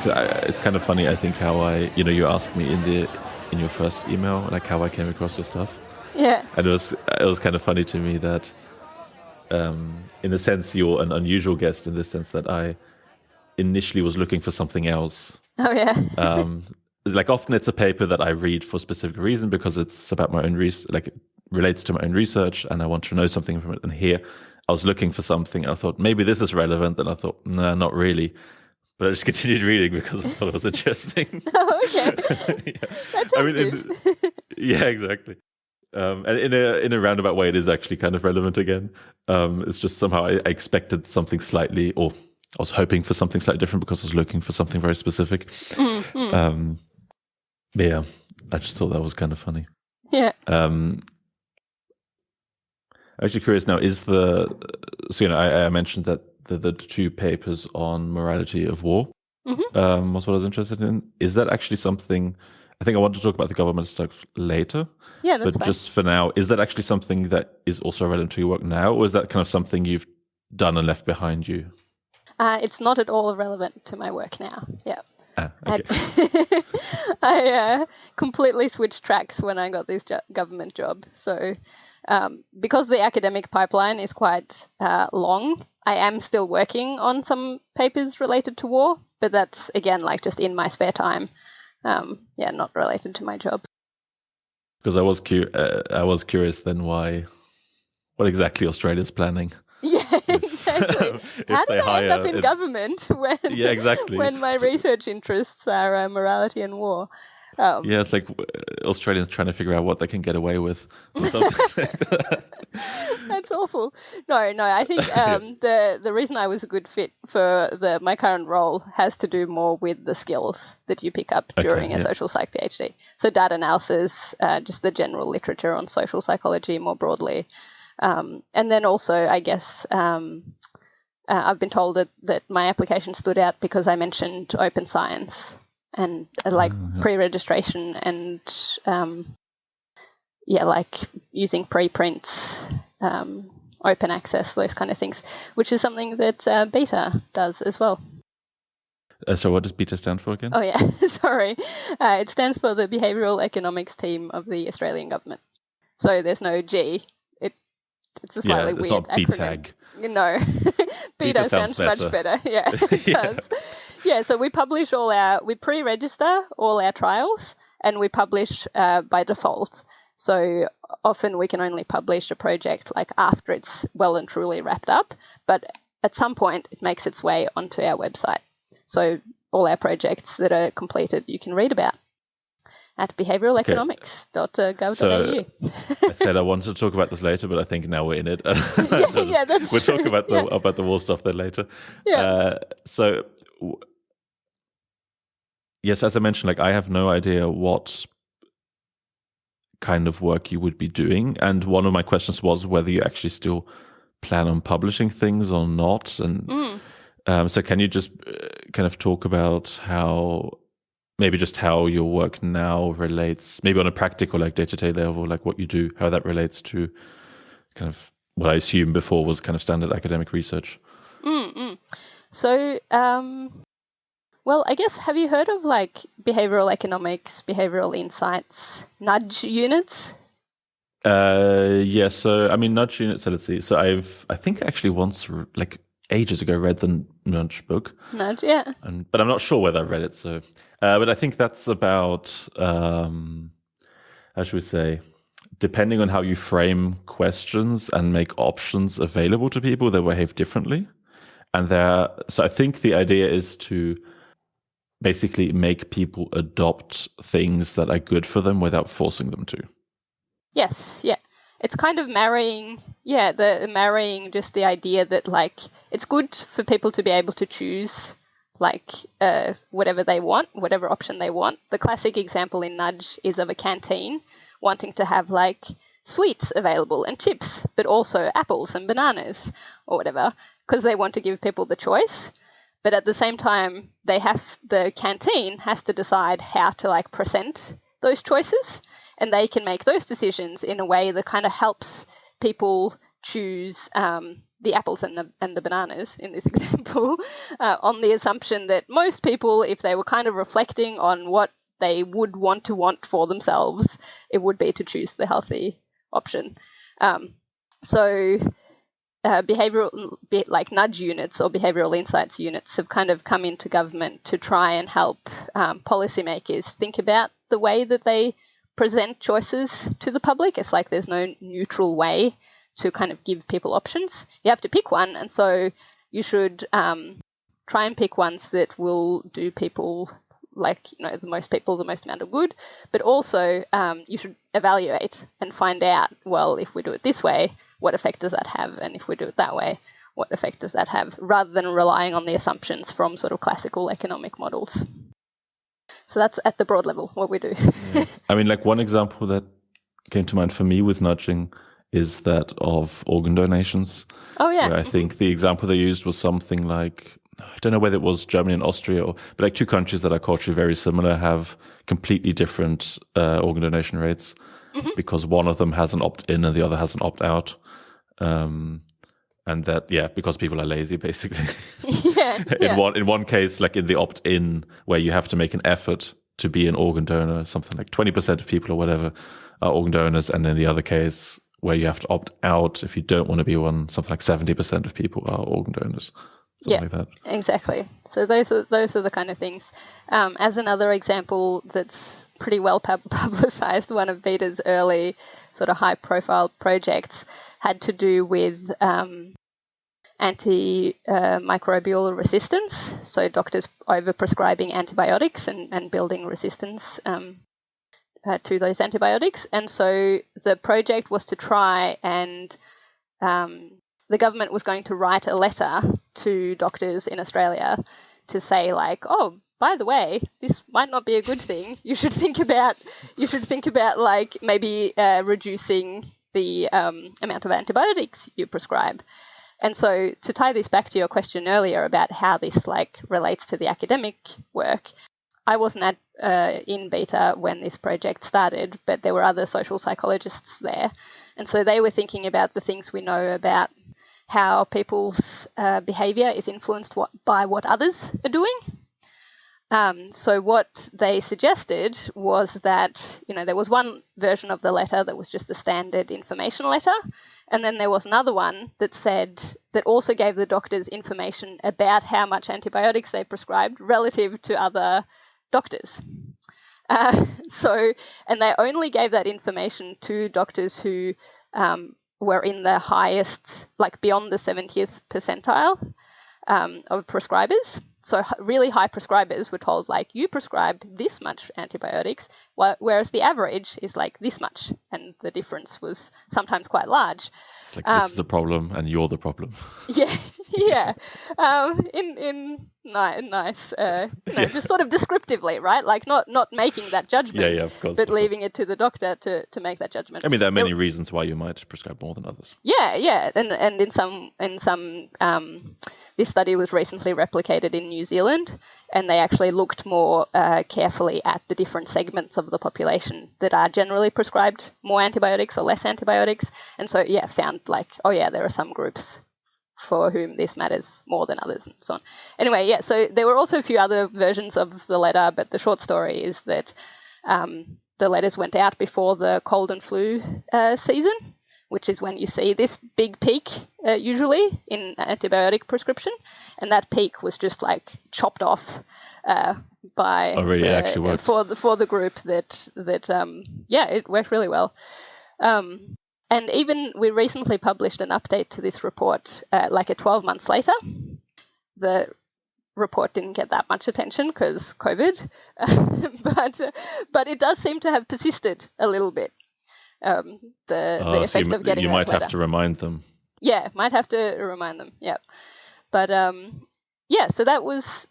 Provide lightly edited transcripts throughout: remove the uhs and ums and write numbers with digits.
it's kind of funny, I think, how you asked me in your first email, like how I came across your stuff. Yeah. And it was kind of funny to me that, in a sense, you're an unusual guest in the sense that I initially was looking for something else. Oh, yeah. Like often it's a paper that I read for a specific reason because it's about my own like it relates to my own research and I want to know something from it. And here I was looking for something and I thought maybe this is relevant. And I thought, no, not really. But I just continued reading because I thought it was interesting. Oh, okay. Yeah. That sounds good. Yeah, exactly. And in a roundabout way, it is actually kind of relevant again. It's just somehow I expected something slightly, or I was hoping for something slightly different because I was looking for something very specific. Mm-hmm. But yeah, I just thought that was kind of funny. Yeah. I'm actually curious now, I mentioned that the two papers on morality of war was what I was interested in. Is that actually something, I think I want to talk about the government stuff later. Yeah, that's but fine. Just for now, is that actually something that is also relevant to your work now, or is that kind of something you've done and left behind you? It's not at all relevant to my work now. Yeah. Okay. I completely switched tracks when I got this government job. So because the academic pipeline is quite long, I am still working on some papers related to war, but that's, again, like just in my spare time. Not related to my job. Because I was curious then what exactly Australia's planning. Yeah, exactly. How did I end up in government when my research interests are morality and war? Yeah, it's like Australians trying to figure out what they can get away with. And stuff like that. That's awful. No, I think the reason I was a good fit for my current role has to do more with the skills that you pick up during a social psych PhD. So data analysis, just the general literature on social psychology more broadly. And then also, I guess, I've been told that my application stood out because I mentioned open science and pre-registration and, like using preprints, open access, those kind of things, which is something that Beta does as well. So what does Beta stand for again? Oh, yeah, sorry. It stands for the Behavioural Economics Team of the Australian Government. So there's no G. It's a slightly weird acronym. No, Beta sounds much better. Yeah, it does. Yeah, so we pre-register all our trials and we publish by default. So often we can only publish a project like after it's well and truly wrapped up, but at some point it makes its way onto our website. So all our projects that are completed you can read about at behavioural-economics.gov.au. So I said I wanted to talk about this later, but I think now we're in it. Yeah, that's we'll true. talk about the war stuff then later. Yeah. Yes, as I mentioned, like I have no idea what kind of work you would be doing, and one of my questions was whether you actually still plan on publishing things or not. And so, can you just kind of talk about how your work now relates, maybe on a practical, like day-to-day level, like what you do, how that relates to kind of what I assume before was kind of standard academic research? So, well, I guess, have you heard of like behavioural economics, behavioural insights, nudge units? Yes. So, I mean, nudge units, so let's see. So I think actually once, like ages ago, read the Nudge book. Nudge, yeah. But I'm not sure whether I've read it. So, but I think that's about, how should we say, depending on how you frame questions and make options available to people, they behave differently. And so I think the idea is to basically make people adopt things that are good for them without forcing them to. Yes, yeah. It's kind of marrying just the idea that like it's good for people to be able to choose like whatever they want, whatever option they want. The classic example in Nudge is of a canteen wanting to have like sweets available and chips, but also apples and bananas or whatever, because they want to give people the choice. But at the same time, the canteen has to decide how to like present those choices, and they can make those decisions in a way that kind of helps people choose the apples and the bananas in this example, on the assumption that most people, if they were kind of reflecting on what they would want for themselves, it would be to choose the healthy option. Behavioral, like nudge units or behavioral insights units, have kind of come into government to try and help policymakers think about the way that they present choices to the public. It's like there's no neutral way to kind of give people options. You have to pick one, and so you should try and pick ones that will do people, like, the most amount of good, but also you should evaluate and find out, well, if we do it this way, what effect does that have? And if we do it that way, what effect does that have? Rather than relying on the assumptions from sort of classical economic models. So that's at the broad level what we do. Yeah. I mean, like one example that came to mind for me with nudging is that of organ donations. Oh, yeah. Where I think the example they used was something like, I don't know whether it was Germany and Austria, but like two countries that are culturally very similar have completely different organ donation rates, because one of them has an opt-in and the other has an opt-out. And that, because people are lazy, basically. In one case, like in the opt-in, where you have to make an effort to be an organ donor, something like 20% of people or whatever are organ donors, and in the other case, where you have to opt out if you don't want to be one, something like 70% of people are organ donors. Like that. Exactly. So those are the kind of things. As another example that's pretty well publicized, one of Beta's early sort of high-profile projects had to do with antimicrobial resistance. So doctors overprescribing antibiotics and building resistance to those antibiotics. And so the project was to try and the government was going to write a letter to doctors in Australia to say, like, oh, by the way, this might not be a good thing. You should think about like maybe reducing the amount of antibiotics you prescribe. And so to tie this back to your question earlier about how this like relates to the academic work, I wasn't in Beta when this project started, but there were other social psychologists there. And so they were thinking about the things we know about how people's behaviour is influenced by what others are doing. So what they suggested was that, there was one version of the letter that was just a standard information letter, and then there was another one that also gave the doctors information about how much antibiotics they prescribed relative to other doctors. And they only gave that information to doctors who were in the highest, like beyond the 70th percentile of prescribers. So really high prescribers were told, like, you prescribe this much antibiotics, whereas the average is like this much. And the difference was sometimes quite large. It's like, this is a problem and you're the problem. Yeah. Nice, just sort of descriptively, right? Like not making that judgment, of course, but leaving it to the doctor to make that judgment. I mean, there are many reasons why you might prescribe more than others. Yeah, and in some this study was recently replicated in New Zealand, and they actually looked more carefully at the different segments of the population that are generally prescribed more antibiotics or less antibiotics, and so found like, there are some groups for whom this matters more than others and so on. Anyway, so there were also a few other versions of the letter, but the short story is that the letters went out before the cold and flu season, which is when you see this big peak usually in antibiotic prescription, and that peak was just like chopped off by for the group that it worked really well. And even we recently published an update to this report, like 12 months later. The report didn't get that much attention because COVID, but it does seem to have persisted a little bit. The effect of getting you might have to remind them. Yeah, might have to remind them. Yeah, but so that was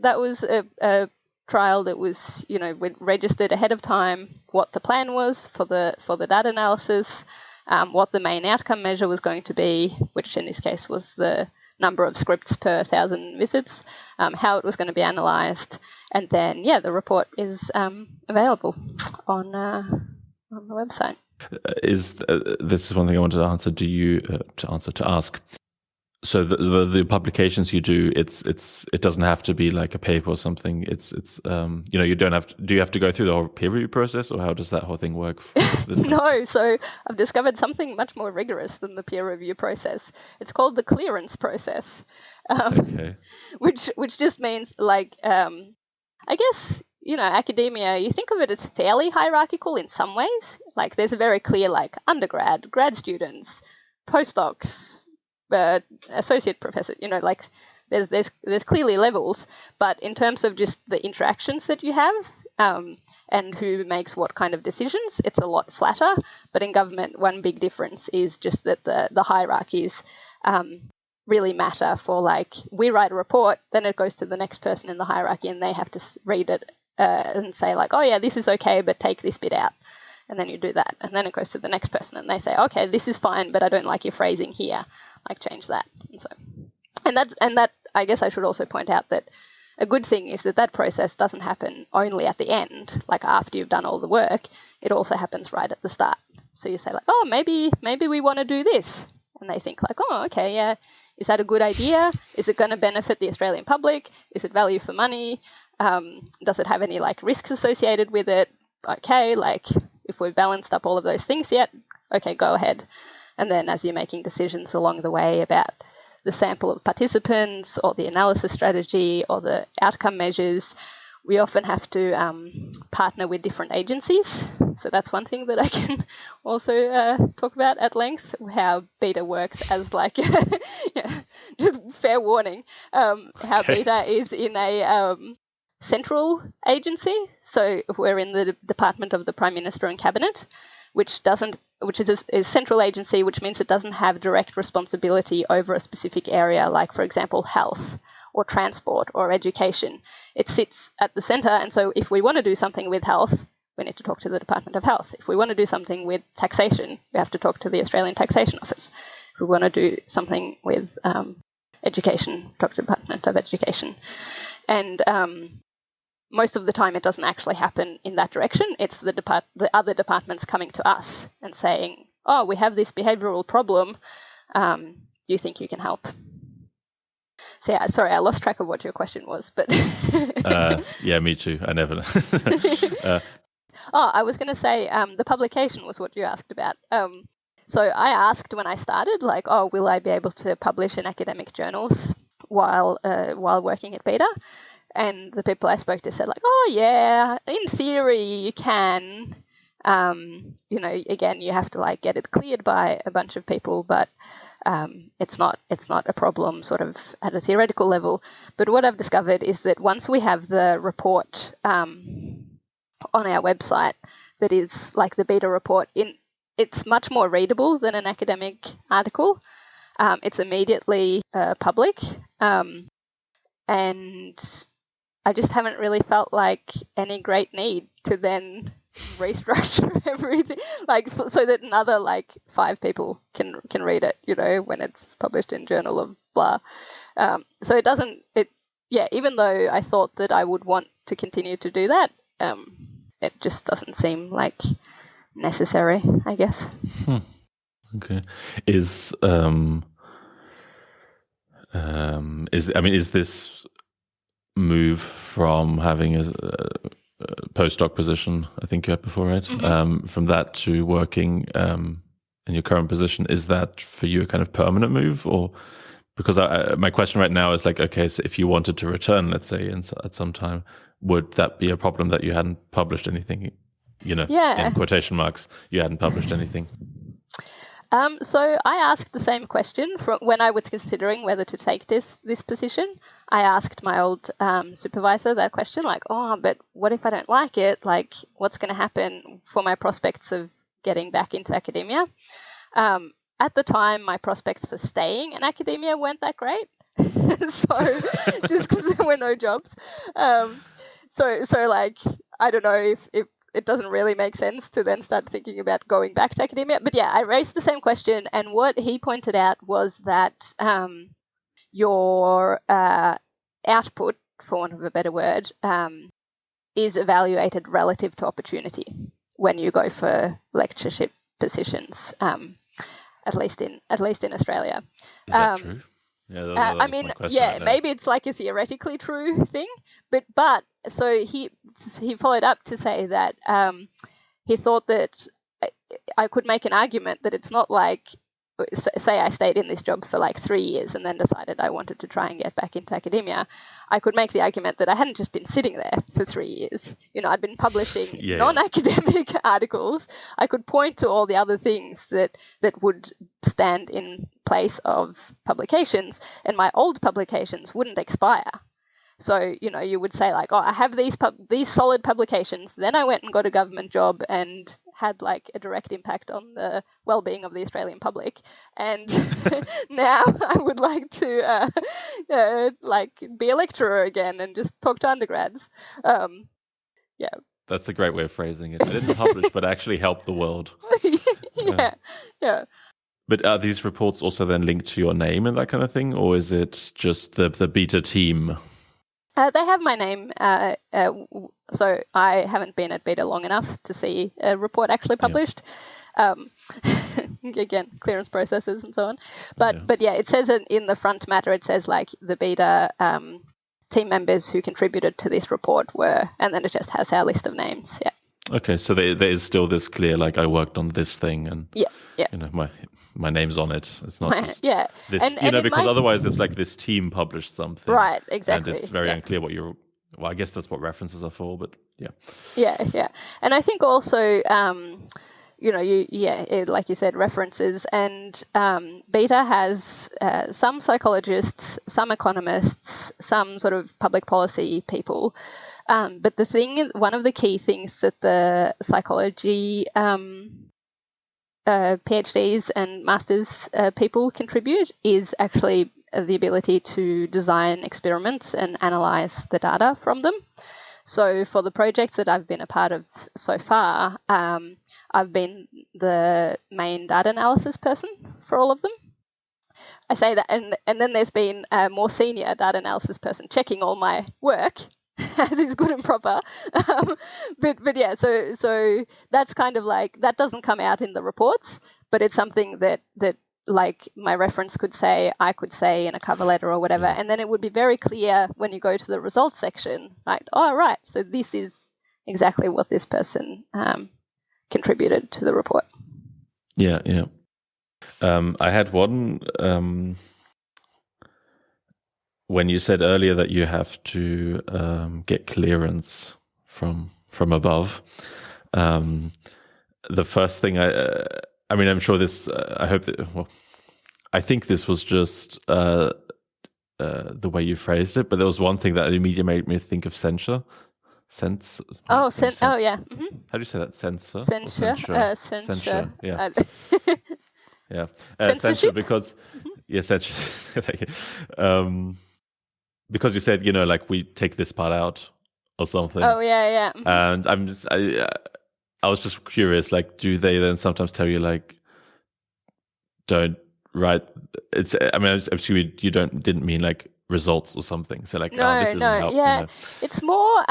a trial that was we registered ahead of time what the plan was for the data analysis. What the main outcome measure was going to be, which in this case was the number of scripts per 1,000 visits, how it was going to be analysed, and then the report is available on the website. This is one thing I wanted to answer. To ask? So the publications you do, it doesn't have to be like a paper or something. It's you don't have to, do you have to go through the whole peer review process, or how does that whole thing work? No, so I've discovered something much more rigorous than the peer review process. It's called the clearance process, okay. which just means like I guess academia. You think of it as fairly hierarchical in some ways. Like there's a very clear like undergrad, grad students, postdocs. Associate professor, like there's clearly levels, but in terms of just the interactions that you have and who makes what kind of decisions, it's a lot flatter. But in government, one big difference is just that the hierarchies really matter for like we write a report, then it goes to the next person in the hierarchy and they have to read it and say like, oh yeah, this is okay, but take this bit out. And then you do that. And then it goes to the next person and they say, okay, this is fine, but I don't like your phrasing here. Like change that. And that I guess I should also point out that a good thing is that process doesn't happen only at the end, like after you've done all the work. It also happens right at the start. So you say like, oh, maybe we want to do this. And they think like, oh, okay, yeah. Is that a good idea? Is it going to benefit the Australian public? Is it value for money? Does it have any like risks associated with it? Okay, like if we've balanced up all of those things yet, okay, go ahead. And then as you're making decisions along the way about the sample of participants or the analysis strategy or the outcome measures, we often have to partner with different agencies. So that's one thing that I can also talk about at length, how BETA works as like, just fair warning, how BETA is in a central agency. So we're in the Department of the Prime Minister and Cabinet, which is a central agency, which means it doesn't have direct responsibility over a specific area, like, for example, health or transport or education. It sits at the centre, and so if we want to do something with health, we need to talk to the Department of Health. If we want to do something with taxation, we have to talk to the Australian Taxation Office. If we want to do something with education, talk to the Department of Education. And most of the time it doesn't actually happen in that direction. It's the other departments coming to us and saying, oh, we have this behavioural problem. Do you think you can help? So yeah, sorry, I lost track of what your question was. But yeah, me too. I never I was going to say the publication was what you asked about. So I asked when I started, like, oh, will I be able to publish in academic journals while working at BETA? And the people I spoke to said like, oh yeah, in theory you can. Again, you have to like get it cleared by a bunch of people, but it's not a problem sort of at a theoretical level. But what I've discovered is that once we have the report on our website, that is like the BETA report, it's much more readable than an academic article. It's immediately public, and I just haven't really felt like any great need to then restructure everything, like so that another like 5 people can read it, when it's published in Journal of blah. So it doesn't. Even though I thought that I would want to continue to do that, it just doesn't seem like necessary, I guess. Okay. Is this move from having a postdoc position, I think you had before, right? Mm-hmm. From that to working in your current position, is that for you a kind of permanent move? Or because my question right now is like, okay, so if you wanted to return, let's say at some time, would that be a problem that you hadn't published anything, in quotation marks, you hadn't published anything? So I asked the same question from when I was considering whether to take this position. I asked my old supervisor that question, like, oh, but what if I don't like it? Like, what's going to happen for my prospects of getting back into academia? At the time, my prospects for staying in academia weren't that great. So just because there were no jobs. So like, I don't know if it doesn't really make sense to then start thinking about going back to academia. But yeah, I raised the same question, and what he pointed out was that your output, for want of a better word, is evaluated relative to opportunity when you go for lectureship positions, at least in Australia. Is that true? I mean, maybe it's like a theoretically true thing, but so he followed up to say that he thought that I could make an argument that it's not like, say I stayed in this job for like 3 years and then decided I wanted to try and get back into academia. I could make the argument that I hadn't just been sitting there for 3 years. I'd been publishing non-academic articles. I could point to all the other things that would stand in place of publications, and my old publications wouldn't expire. So, you would say like, I have these solid publications. Then I went and got a government job and had like a direct impact on the well-being of the Australian public. And now I would like to be a lecturer again and just talk to undergrads. That's a great way of phrasing it. I didn't publish, but actually help the world. Yeah. But are these reports also then linked to your name and that kind of thing? Or is it just the beta team? They have my name, so I haven't been at Beta long enough to see a report actually published. Again, clearance processes and so on. But it says in the front matter, it says like the Beta team members who contributed to this report were, and then it just has our list of names. Yeah. Okay, so there is still this clear, like I worked on this thing, and my name's on it. It's not just this, and because otherwise it's like this team published something, right? Exactly, and it's very unclear what you're. Well, I guess that's what references are for, but yeah, and I think also, like you said, references, and Beta has some psychologists, some economists, some sort of public policy people. But one of the key things that the psychology PhDs and masters people contribute is actually the ability to design experiments and analyze the data from them. So for the projects that I've been a part of so far, I've been the main data analysis person for all of them. I say that, and then there's been a more senior data analysis person checking all my work, as is good and proper. But yeah, so that's kind of like, that doesn't come out in the reports, but it's something that like my reference could say, I could say in a cover letter or whatever, and then it would be very clear when you go to the results section, like, oh, right, so this is exactly what this person contributed to the report. Yeah. I had one, when you said earlier that you have to get clearance from above, the first thing I mean, I'm sure this, I hope that, well, I think this was just the way you phrased it, but there was one thing that immediately made me think of censure. Oh, yeah. Mm-hmm. How do you say that? Censure? Censure. Yeah. Yeah. Censure because, censure. Thank you. Because you said, like we take this part out or something. Oh, yeah. And Mm-hmm. I was just curious, like, do they then sometimes tell you, like, don't write? It's. I mean, I'm assuming you didn't mean like results or something. So like, no, this isn't help, yeah, it's more.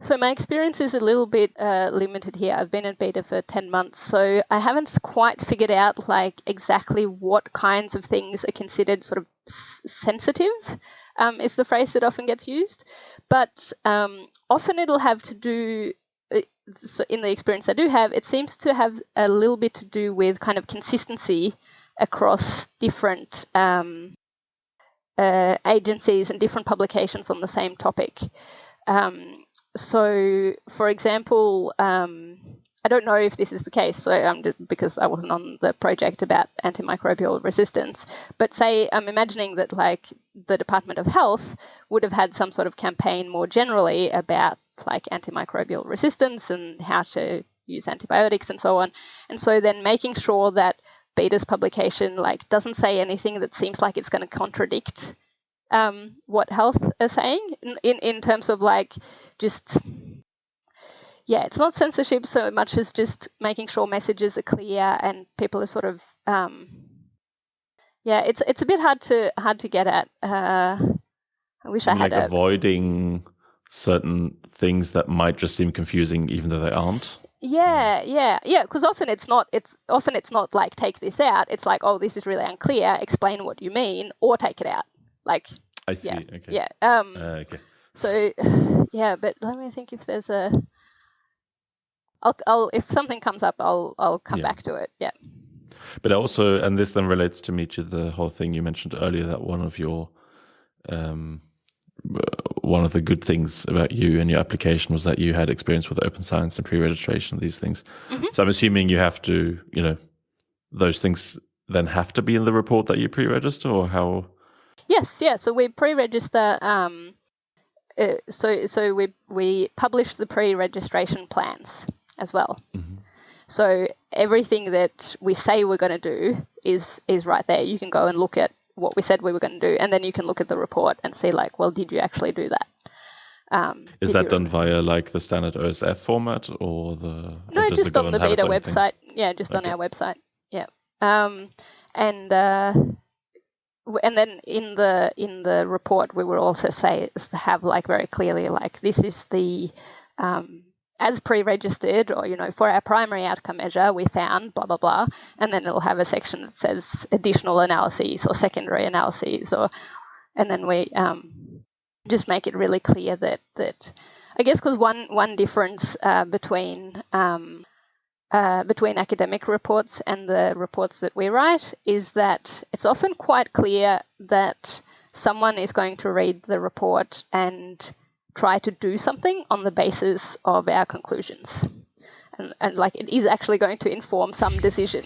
So my experience is a little bit limited here. I've been at Beta for 10 months, so I haven't quite figured out like exactly what kinds of things are considered sort of sensitive. Is the phrase that often gets used, but often it'll have to do. So in the experience I do have, it seems to have a little bit to do with kind of consistency across different agencies and different publications on the same topic. So, for example, I don't know if this is the case, so just because I wasn't on the project about antimicrobial resistance, but say I'm imagining that like the Department of Health would have had some sort of campaign more generally about like antimicrobial resistance and how to use antibiotics and so on. And so then making sure that Beta's publication like doesn't say anything that seems like it's going to contradict what health are saying in terms of like just, it's not censorship so much as just making sure messages are clear and people are sort of, it's a bit hard to get at. I wish I had avoiding certain things that might just seem confusing even though they aren't. Yeah. Because often it's not like take this out. It's like, oh, this is really unclear. Explain what you mean, or take it out. Like, I see. Yeah, okay. Yeah. Okay. So, yeah, but let me think if there's a. I'll if something comes up, I'll come back to it. Yeah. But also, and this then relates to me to the whole thing you mentioned earlier, that one of the good things about you and your application was that you had experience with open science and pre-registration, these things. Mm-hmm. So I'm assuming you have to, those things then have to be in the report that you pre-register, or how? Yes, yeah. So we pre-register. So we publish the pre-registration plans as well. Mm-hmm. So everything that we say we're going to do is right there. You can go and look at what we said we were going to do, and then you can look at the report and see, like, well, did you actually do that? Is that done via like the standard OSF format, or the? No, just on the Beta website. Yeah, just on our website. Yeah, and then in the report we will also have like very clearly, like, this is the as pre-registered, or for our primary outcome measure we found blah blah blah, and then it'll have a section that says additional analyses or secondary analyses, and then we just make it really clear that I guess, because one difference between academic reports and the reports that we write is that it's often quite clear that someone is going to read the report and try to do something on the basis of our conclusions. And like, it is actually going to inform some decision.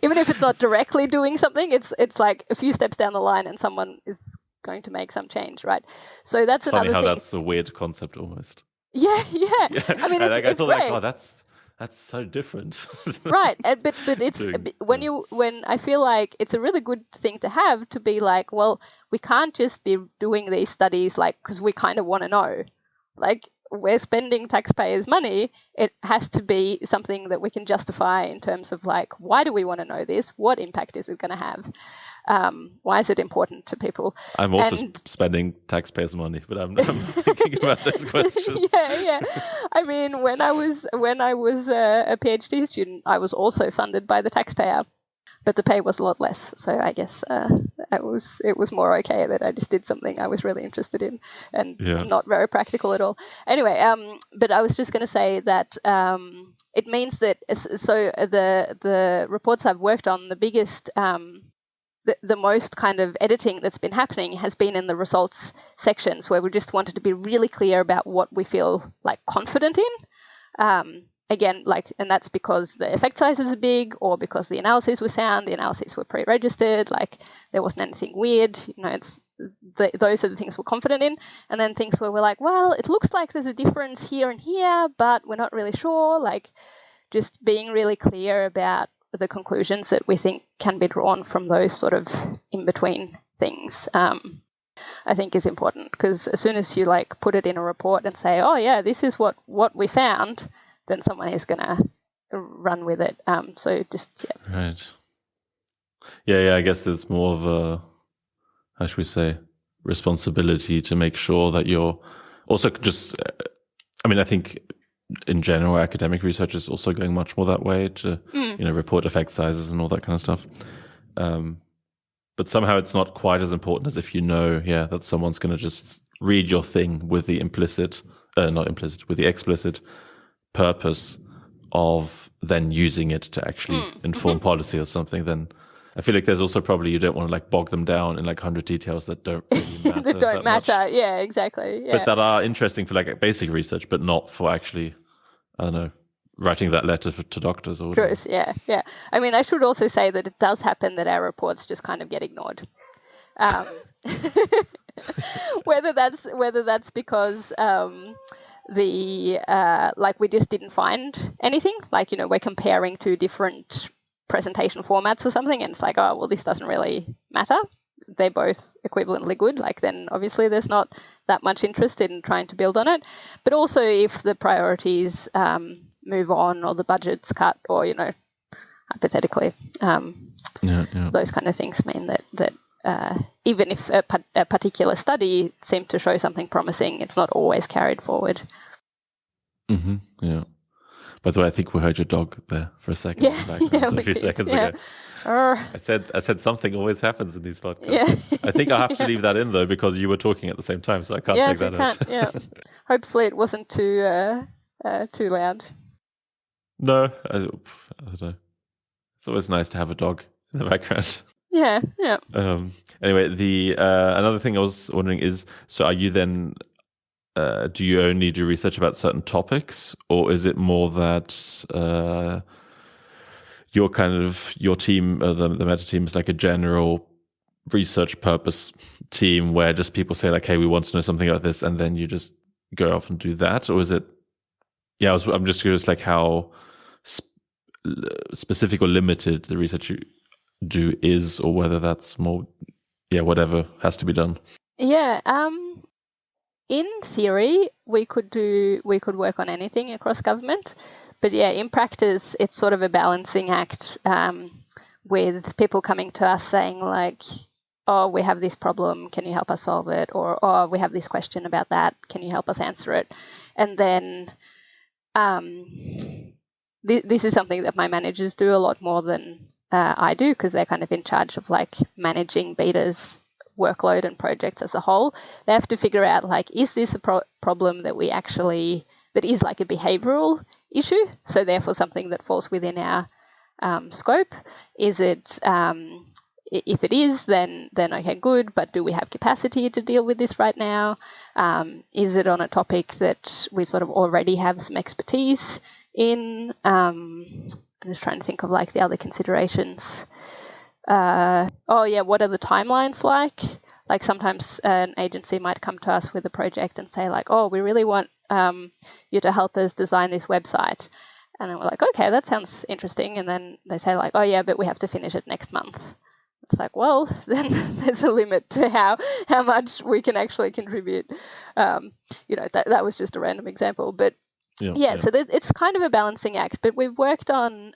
Even if it's not directly doing something, it's like a few steps down the line and someone is going to make some change, right? So that's it's another funny how thing. That's a weird concept almost. Yeah. I mean, it's thought, great. Like, oh, that's so different. Right. But it's when I feel like it's a really good thing to have, to be like, well, we can't just be doing these studies like because we kind of want to know. Like, we're spending taxpayers' money. It has to be something that we can justify in terms of, like, why do we want to know this? What impact is it going to have? Why is it important to people? I'm also spending taxpayers' money, but I'm thinking about those questions. Yeah. I mean, when I was a PhD student, I was also funded by the taxpayer, but the pay was a lot less. So I guess it was more okay that I just did something I was really interested in and not very practical at all. Anyway, but I was just going to say that it means that the reports I've worked on, the biggest. The most kind of editing that's been happening has been in the results sections, where we just wanted to be really clear about what we feel like confident in. Again, like, and that's because the effect sizes are big, or because the analyses were sound, the analyses were pre-registered, like there wasn't anything weird. It's those are the things we're confident in, and then things where we're like, well, it looks like there's a difference here and here, but we're not really sure. Like, just being really clear about the conclusions that we think can be drawn from those sort of in-between things, I think is important, because as soon as you like put it in a report and say, oh yeah, this is what we found, then someone is going to run with it. So just, yeah. Right. Yeah, I guess there's more of a, how should we say, responsibility to make sure that you're also just, I think in general, academic research is also going much more that way to, report effect sizes and all that kind of stuff. But somehow it's not quite as important as if that someone's going to just read your thing with the with the explicit purpose of then using it to actually inform policy or something. Then I feel like there's also probably, you don't want to like bog them down in like 100 details that don't really matter. That don't matter. Much. Yeah, exactly. Yeah. But that are interesting for like basic research, but not for actually, I don't know, writing that letter to doctors or whatever. Yeah. I mean, I should also say that it does happen that our reports just kind of get ignored. Whether that's because like we just didn't find anything, like, we're comparing two different presentation formats or something, and it's like, oh, well, this doesn't really matter. They're both equivalently good. Like, then obviously there's not that much interest in trying to build on it. But also if the priorities move on, or the budget's cut, or, hypothetically, those kind of things mean that even if a particular study seemed to show something promising, it's not always carried forward. Mm-hmm. Yeah. By the way, I think we heard your dog there for a second. A few seconds ago. I said something always happens in these podcasts. Yeah. I think I have to leave that in though, because you were talking at the same time, so I can't take that out. Yeah. Hopefully it wasn't too loud. No, I don't know. It's always nice to have a dog in the background. Yeah. Anyway, the another thing I was wondering is, so are you then, do you only do research about certain topics, or is it more that your team, the meta team, is like a general research purpose team where just people say like, hey, we want to know something about this, and then you just go off and do that? Or is it, I'm just curious like how specific or limited the research you do is, or whether that's more, whatever has to be done. Yeah. In theory, we could work on anything across government, but in practice, it's sort of a balancing act with people coming to us saying like, oh, we have this problem, can you help us solve it? Or, oh, we have this question about that, can you help us answer it? And then this is something that my managers do a lot more than I do, because they're kind of in charge of like managing Beta's workload and projects as a whole. They have to figure out like, is this a problem that that is like a behavioural issue, so therefore something that falls within our scope? Is it, if it is, then okay, good, but do we have capacity to deal with this right now? Is it on a topic that we sort of already have some expertise in? I'm just trying to think of like the other considerations. What are the timelines like? Like sometimes an agency might come to us with a project and say like, oh, we really want you to help us design this website. And then we're like, okay, that sounds interesting. And then they say like, oh yeah, but we have to finish it next month. It's like, well, then there's a limit to how much we can actually contribute. That was just a random example. But so it's kind of a balancing act. But we've worked on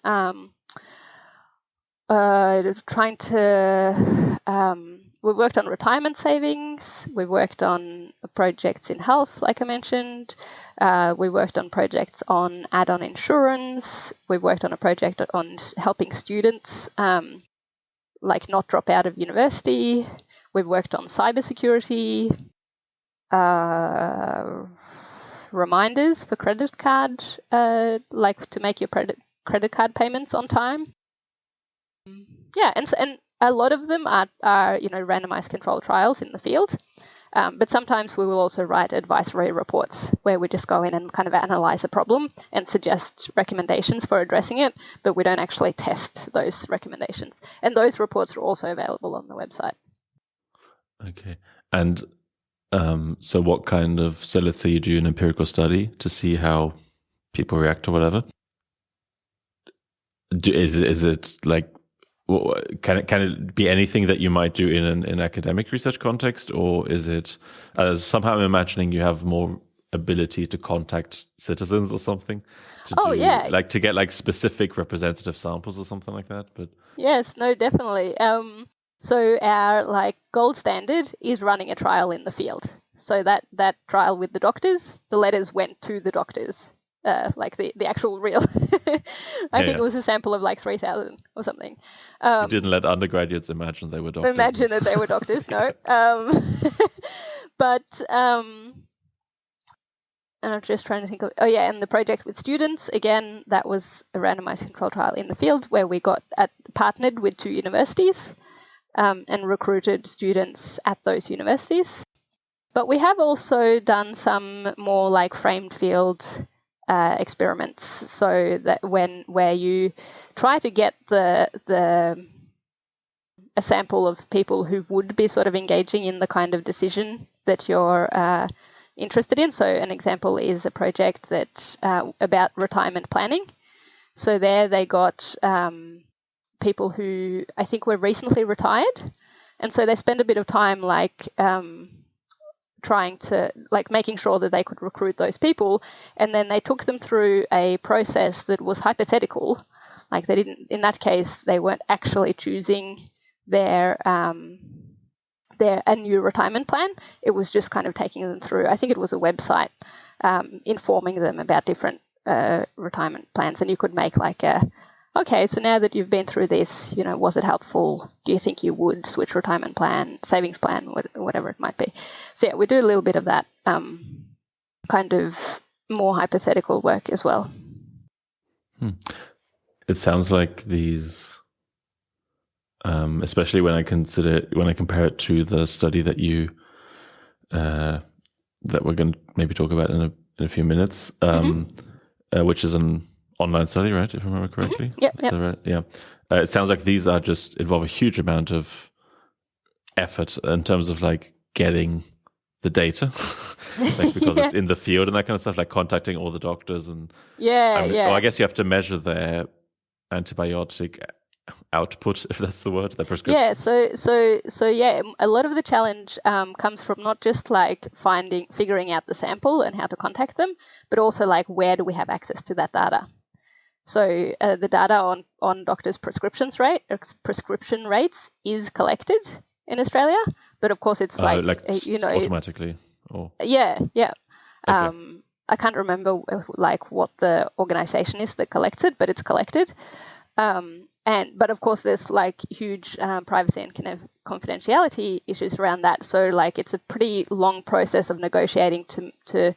we've worked on retirement savings, we've worked on projects in health, like I mentioned, we worked on projects on add-on insurance, we've worked on a project on helping students like not drop out of university, we've worked on cybersecurity, reminders for credit card, like to make your credit card payments on time. And a lot of them are randomized controlled trials in the field, but sometimes we will also write advisory reports where we just go in and kind of analyze a problem and suggest recommendations for addressing it, but we don't actually test those recommendations. And those reports are also available on the website. Okay. And so what kind of, so let's say you do an empirical study to see how people react or whatever. Is it like, can it be anything that you might do in an academic research context, or is it somehow I'm imagining you have more ability to contact citizens or something to get like specific representative samples or something like that? But yes, no, definitely. So our like gold standard is running a trial in the field. So that trial with the doctors, the letters went to the doctors. Like the actual real, I think it was a sample of like 3,000 or something. You didn't let undergraduates imagine they were doctors. Imagine that they were doctors, no. But and I'm just trying to think of. And the project with students, again, that was a randomized control trial in the field where we got partnered with 2 universities and recruited students at those universities. But we have also done some more like framed field experiments, so that where you try to get a sample of people who would be sort of engaging in the kind of decision that you're interested in. So an example is a project that about retirement planning. So there they got people who I think were recently retired, and so they spend a bit of time like trying to like making sure that they could recruit those people, and then they took them through a process that was hypothetical. Like they didn't, in that case, they weren't actually choosing their a new retirement plan. It was just kind of taking them through. I think it was a website informing them about different retirement plans, and you could make like okay, so now that you've been through this, was it helpful? Do you think you would switch retirement plan, savings plan, whatever it might be? So yeah, we do a little bit of that kind of more hypothetical work as well. It sounds like these, especially when I compare it to the study that that we're going to maybe talk about in a few minutes, which is an online study, right? If I remember correctly. Mm-hmm. Yeah. Right? Yeah. It sounds like these are just involve a huge amount of effort in terms of like getting the data, like because it's in the field and that kind of stuff, like contacting all the doctors and I guess you have to measure their antibiotic output, if that's the word, their prescription. Yeah. So yeah, a lot of the challenge comes from not just like figuring out the sample and how to contact them, but also like where do we have access to that data. So the data on doctors' prescription rates is collected in Australia, but of course it's automatically. Or yeah. Okay. I can't remember like what the organisation is that collects it, but it's collected. But of course there's like huge privacy and confidentiality issues around that. So like it's a pretty long process of negotiating to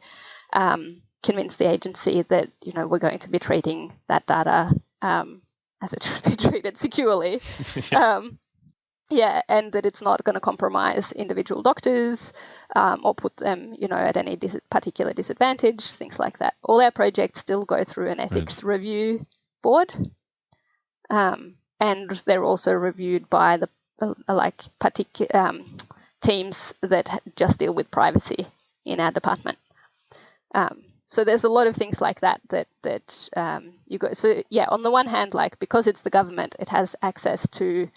convince the agency that we're going to be treating that data as it should be treated securely. And that it's not going to compromise individual doctors or put them at any particular disadvantage, things like that. All our projects still go through an ethics review board, and they're also reviewed by the particular teams that just deal with privacy in our department. So there's a lot of things like that you go. So yeah, on the one hand, like because it's the government, it has access to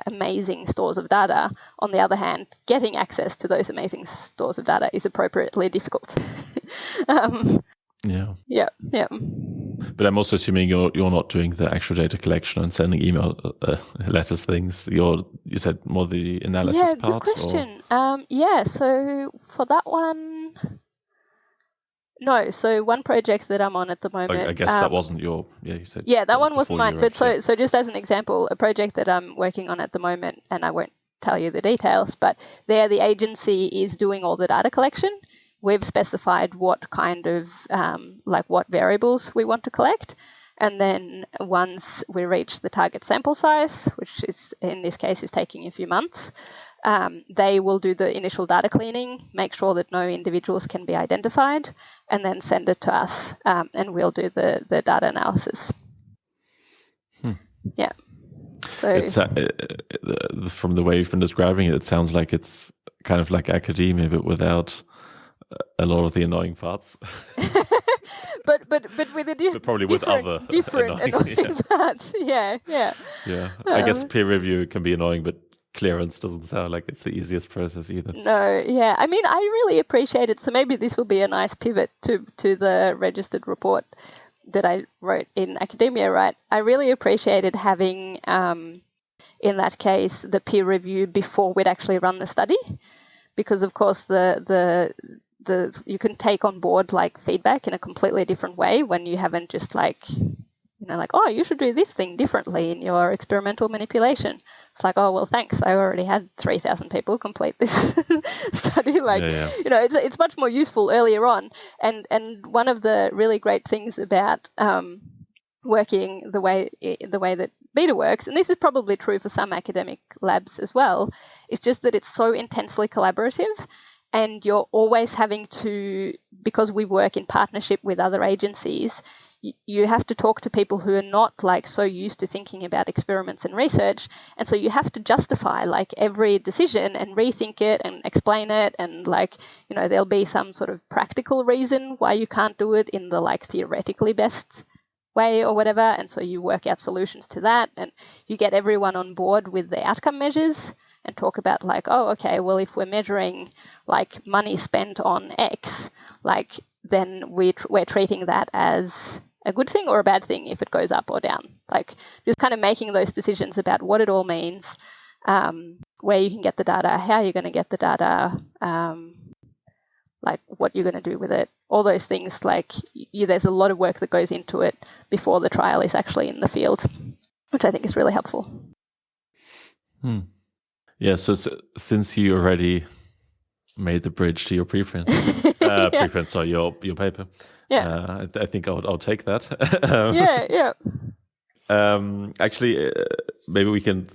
amazing stores of data. On the other hand, getting access to those amazing stores of data is appropriately difficult. Yeah. But I'm also assuming you're not doing the actual data collection and sending email letters things. You said more the analysis part. Yeah, good question. So for that one, no. So one project that I'm on at the moment. I guess that wasn't your. Yeah, you said. Yeah, that one wasn't mine. But so just as an example, a project that I'm working on at the moment, and I won't tell you the details, but there the agency is doing all the data collection. We've specified what kind of what variables we want to collect, and then once we reach the target sample size, which is in this case is taking a few months, they will do the initial data cleaning, make sure that no individuals can be identified, and then send it to us, and we'll do the data analysis. Yeah. So it's, from the way you've been describing it, it sounds like it's kind of like academia, but without a lot of the annoying parts. but with different annoying parts. Yeah. I guess peer review can be annoying, but clearance doesn't sound like it's the easiest process either. No, yeah. I mean, I really appreciate it. So maybe this will be a nice pivot to the registered report that I wrote in academia, right? I really appreciated having, in that case, the peer review before we'd actually run the study, because of course you can take on board like feedback in a completely different way when you haven't just oh, you should do this thing differently in your experimental manipulation. It's like, oh, well, thanks. I already had 3,000 people complete this study. It's much more useful earlier on. And one of the really great things about working the way that Beta works, and this is probably true for some academic labs as well, is just that it's so intensely collaborative. And you're always having to, because we work in partnership with other agencies, you have to talk to people who are not so used to thinking about experiments and research. And so you have to justify every decision and rethink it and explain it. And there'll be some sort of practical reason why you can't do it in the theoretically best way or whatever. And so you work out solutions to that, and you get everyone on board with the outcome measures and talk about okay, well, if we're measuring money spent on X, then we're treating that as a good thing or a bad thing if it goes up or down. Just kind of making those decisions about what it all means, where you can get the data, how you're going to get the data, like what you're going to do with it, all those things. Like there's a lot of work that goes into it before the trial is actually in the field, which I think is really helpful. Yeah, so since you already made the bridge to your preprint, your paper, I think I'll take that. Actually, maybe we can.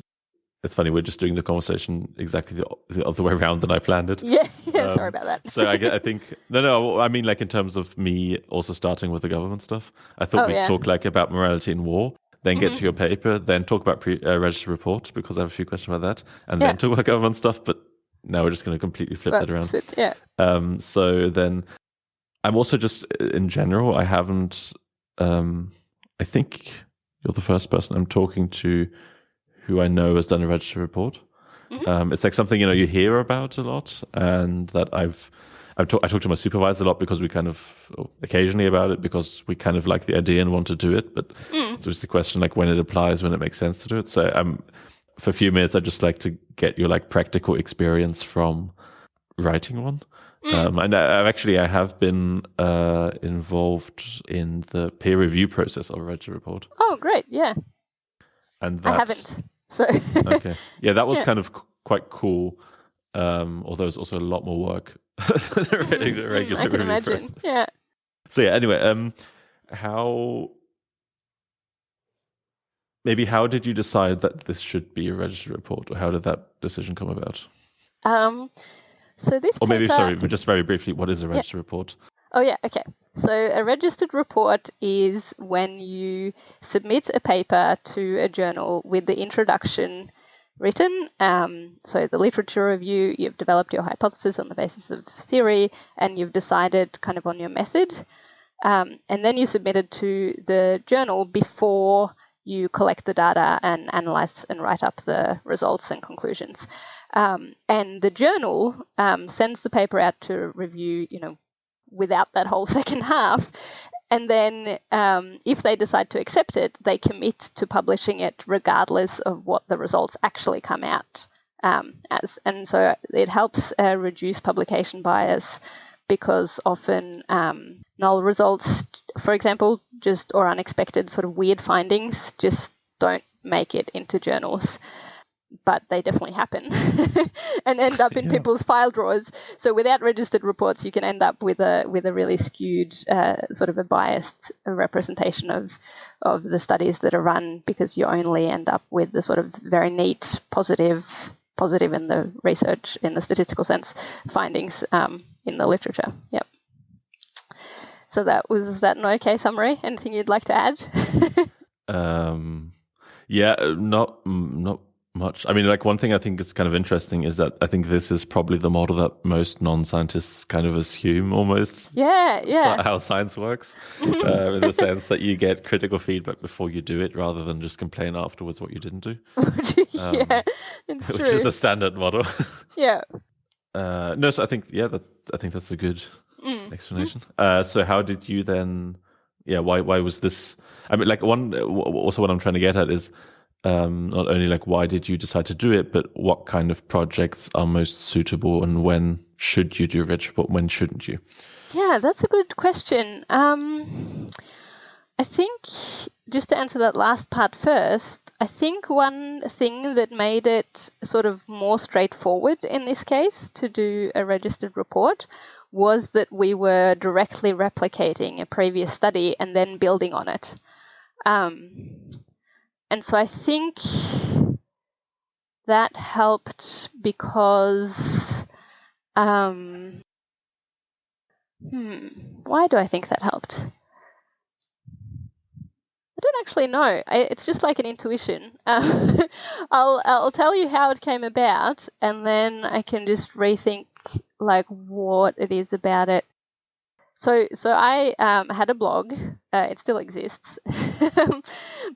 It's funny, we're just doing the conversation exactly the other way around than I planned it. Yeah, sorry about that. So I think no, I mean, like, in terms of me also starting with the government stuff, I thought we'd talk like about morality in war, then get to your paper, then talk about registered report, because I have a few questions about that, and then talk about government stuff. But now we're just going to completely flip that around. Yeah. So then I'm also just, in general, I haven't, I think you're the first person I'm talking to who I know has done a registered report. It's like something, you hear about a lot, and that I talk to my supervisor a lot, because we kind of occasionally about it, because we kind of like the idea and want to do it. But it's just a question like when it applies, when it makes sense to do it. So for a few minutes, I'd just like to get your like practical experience from writing one. And I have been involved in the peer review process of a registered report. Oh, great! Yeah, and I haven't. So okay, yeah, that was kind of quite cool. Although it's also a lot more work than a regular I can imagine. process. Yeah. So anyway, how did you decide that this should be a registered report, or how did that decision come about? So this or maybe, paper... sorry, but just very briefly, what is a registered report? Oh, yeah, okay. So a registered report is when you submit a paper to a journal with the introduction written, so the literature review, you've developed your hypothesis on the basis of theory, and you've decided kind of on your method, and then you submit it to the journal before you collect the data and analyze and write up the results and conclusions. And the journal sends the paper out to review, without that whole second half. And then if they decide to accept it, they commit to publishing it regardless of what the results actually come out as. And so it helps reduce publication bias, because often null results, for example, or unexpected sort of weird findings just don't make it into journals. But they definitely happen and end up in people's file drawers. So without registered reports, you can end up with a really skewed, sort of a biased representation of the studies that are run, because you only end up with the sort of very neat, positive in the research, in the statistical sense, findings in the literature. Yep. So was that an okay summary? Anything you'd like to add? Not much. I mean, like, one thing I think is kind of interesting is that I think this is probably the model that most non-scientists kind of assume almost. How science works, in the sense that you get critical feedback before you do it, rather than just complain afterwards what you didn't do. It's which true. is a standard model. Yeah. No, so I think that's a good explanation. So how did you then? Yeah, why was this? I mean, like, also what I'm trying to get at is. Not only like why did you decide to do it, but what kind of projects are most suitable, and when should you do a registered report, when shouldn't you? Yeah, that's a good question. I think, just to answer that last part first, I think one thing that made it sort of more straightforward in this case to do a registered report was that we were directly replicating a previous study and then building on it. And so I think that helped because, why do I think that helped? I don't actually know. It's just like an intuition. I'll tell you how it came about, and then I can just rethink like what it is about it. So I had a blog. It still exists,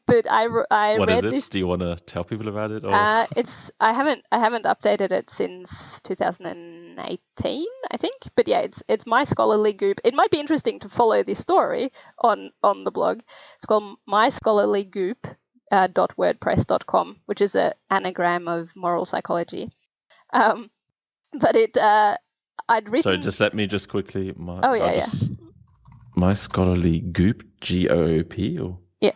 but I what read is it? this. Do you want to tell people about it? Or? I haven't updated it since 2018, I think. But yeah, it's my scholarly goop. It might be interesting to follow this story on the blog. It's called myscholarlygoop.wordpress.com, which is an anagram of moral psychology. But I'd written... So just let me just quickly... yeah. My scholarly goop, GOOP, or... Yeah.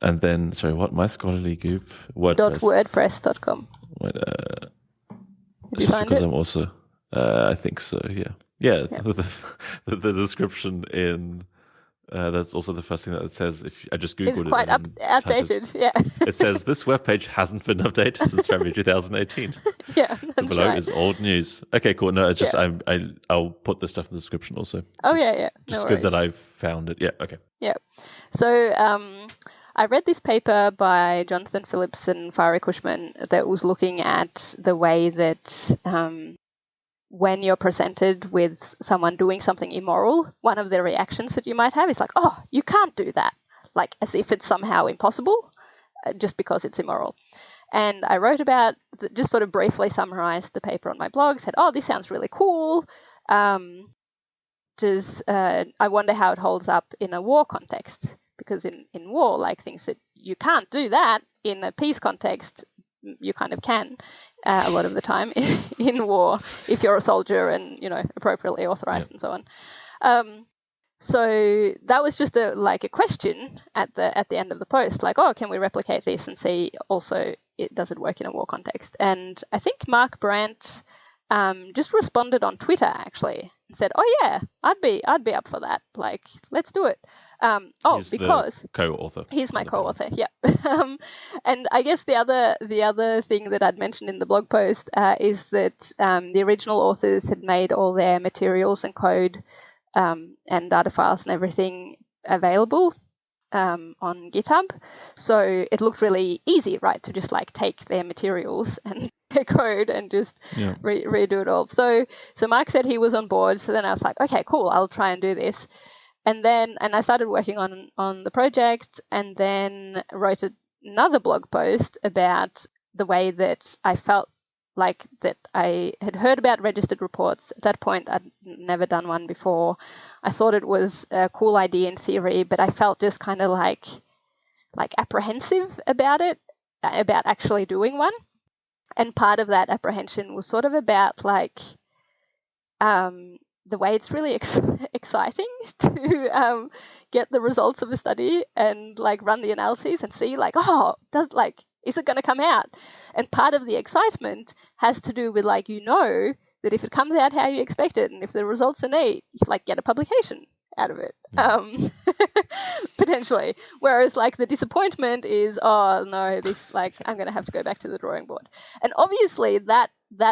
And then, sorry, what? My scholarly goop? .wordpress.com. Wait, Did you find because it? I'm also... I think so, yeah. Yeah, the description in... that's also the first thing that it says. If I just Googled it's quite outdated, yeah. It says, this webpage hasn't been updated since February 2018. Yeah, that's below right. is old news. Okay, cool. No, it's just I'll put this stuff in the description also. Oh, yeah. Just good that I've found it. Yeah, okay. Yeah. So I read this paper by Jonathan Phillips and Fari Cushman that was looking at the way that when you're presented with someone doing something immoral, one of the reactions that you might have is like, oh, you can't do that, like as if it's somehow impossible just because it's immoral. And I wrote about, just sort of briefly summarized the paper on my blog, said, oh, this sounds really cool. I wonder how it holds up in a war context, because in war, like things that you can't do that in a peace context, you kind of can a lot of the time in war if you're a soldier and, appropriately authorized and so on. So that was just a question at the end of the post, like, oh, can we replicate this and see also does it work in a war context? And I think Mark Brandt just responded on Twitter actually and said, oh yeah, I'd be up for that. Like, let's do it. He's because the co-author. He's my co-author, yeah. And I guess the other thing that I'd mentioned in the blog post is that the original authors had made all their materials and code and data files and everything available on GitHub. So it looked really easy, right, to just take their materials and their code and just redo it all. So Mark said he was on board. So then I was like, okay, cool, I'll try and do this. And I started working on the project, and then wrote another blog post about the way that I felt like that I had heard about registered reports. At that point, I'd never done one before. I thought it was a cool idea in theory, but I felt just kind of like apprehensive about it, about actually doing one. And part of that apprehension was sort of about the way it's really exciting to get the results of a study and run the analyses and see is it going to come out? And part of the excitement has to do with that if it comes out how you expect it, and if the results are neat, you get a publication out of it, potentially. Whereas the disappointment is, oh no, this I'm going to have to go back to the drawing board. And obviously that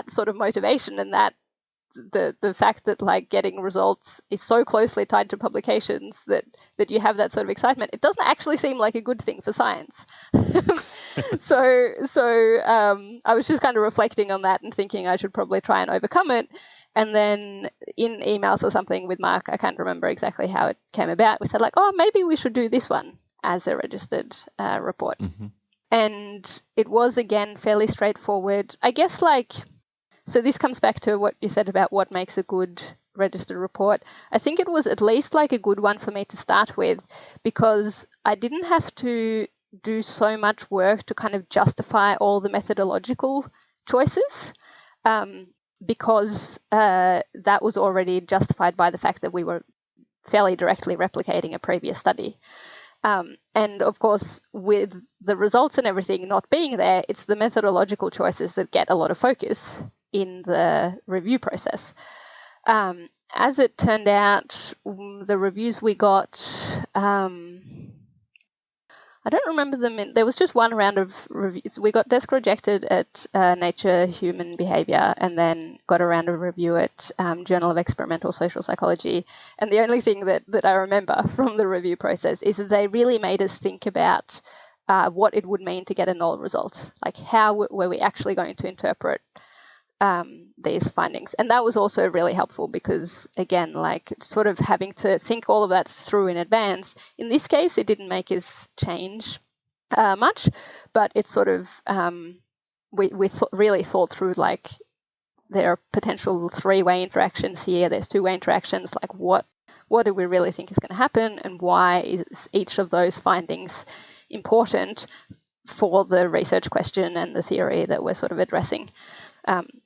sort of motivation and that the fact that getting results is so closely tied to publications that you have that sort of excitement, it doesn't actually seem like a good thing for science. So I was just kind of reflecting on that and thinking I should probably try and overcome it. And then in emails or something with Mark, I can't remember exactly how it came about, we said oh, maybe we should do this one as a registered report. Mm-hmm. And it was, again, fairly straightforward. I guess so this comes back to what you said about what makes a good registered report. I think it was at least a good one for me to start with, because I didn't have to do so much work to kind of justify all the methodological choices, because that was already justified by the fact that we were fairly directly replicating a previous study. And of course, with the results and everything not being there, it's the methodological choices that get a lot of focus in the review process. As it turned out, the reviews we got, I don't remember them. There was just one round of reviews. We got desk rejected at Nature Human Behavior, and then got a round of review at Journal of Experimental Social Psychology. And the only thing that I remember from the review process is that they really made us think about what it would mean to get a null result. How were we actually going to interpret these findings? And that was also really helpful because, again, sort of having to think all of that through in advance. In this case, it didn't make us change much, but it sort of we really thought through there are potential three-way interactions here. There's two-way interactions. What do we really think is going to happen, and why is each of those findings important for the research question and the theory that we're sort of addressing?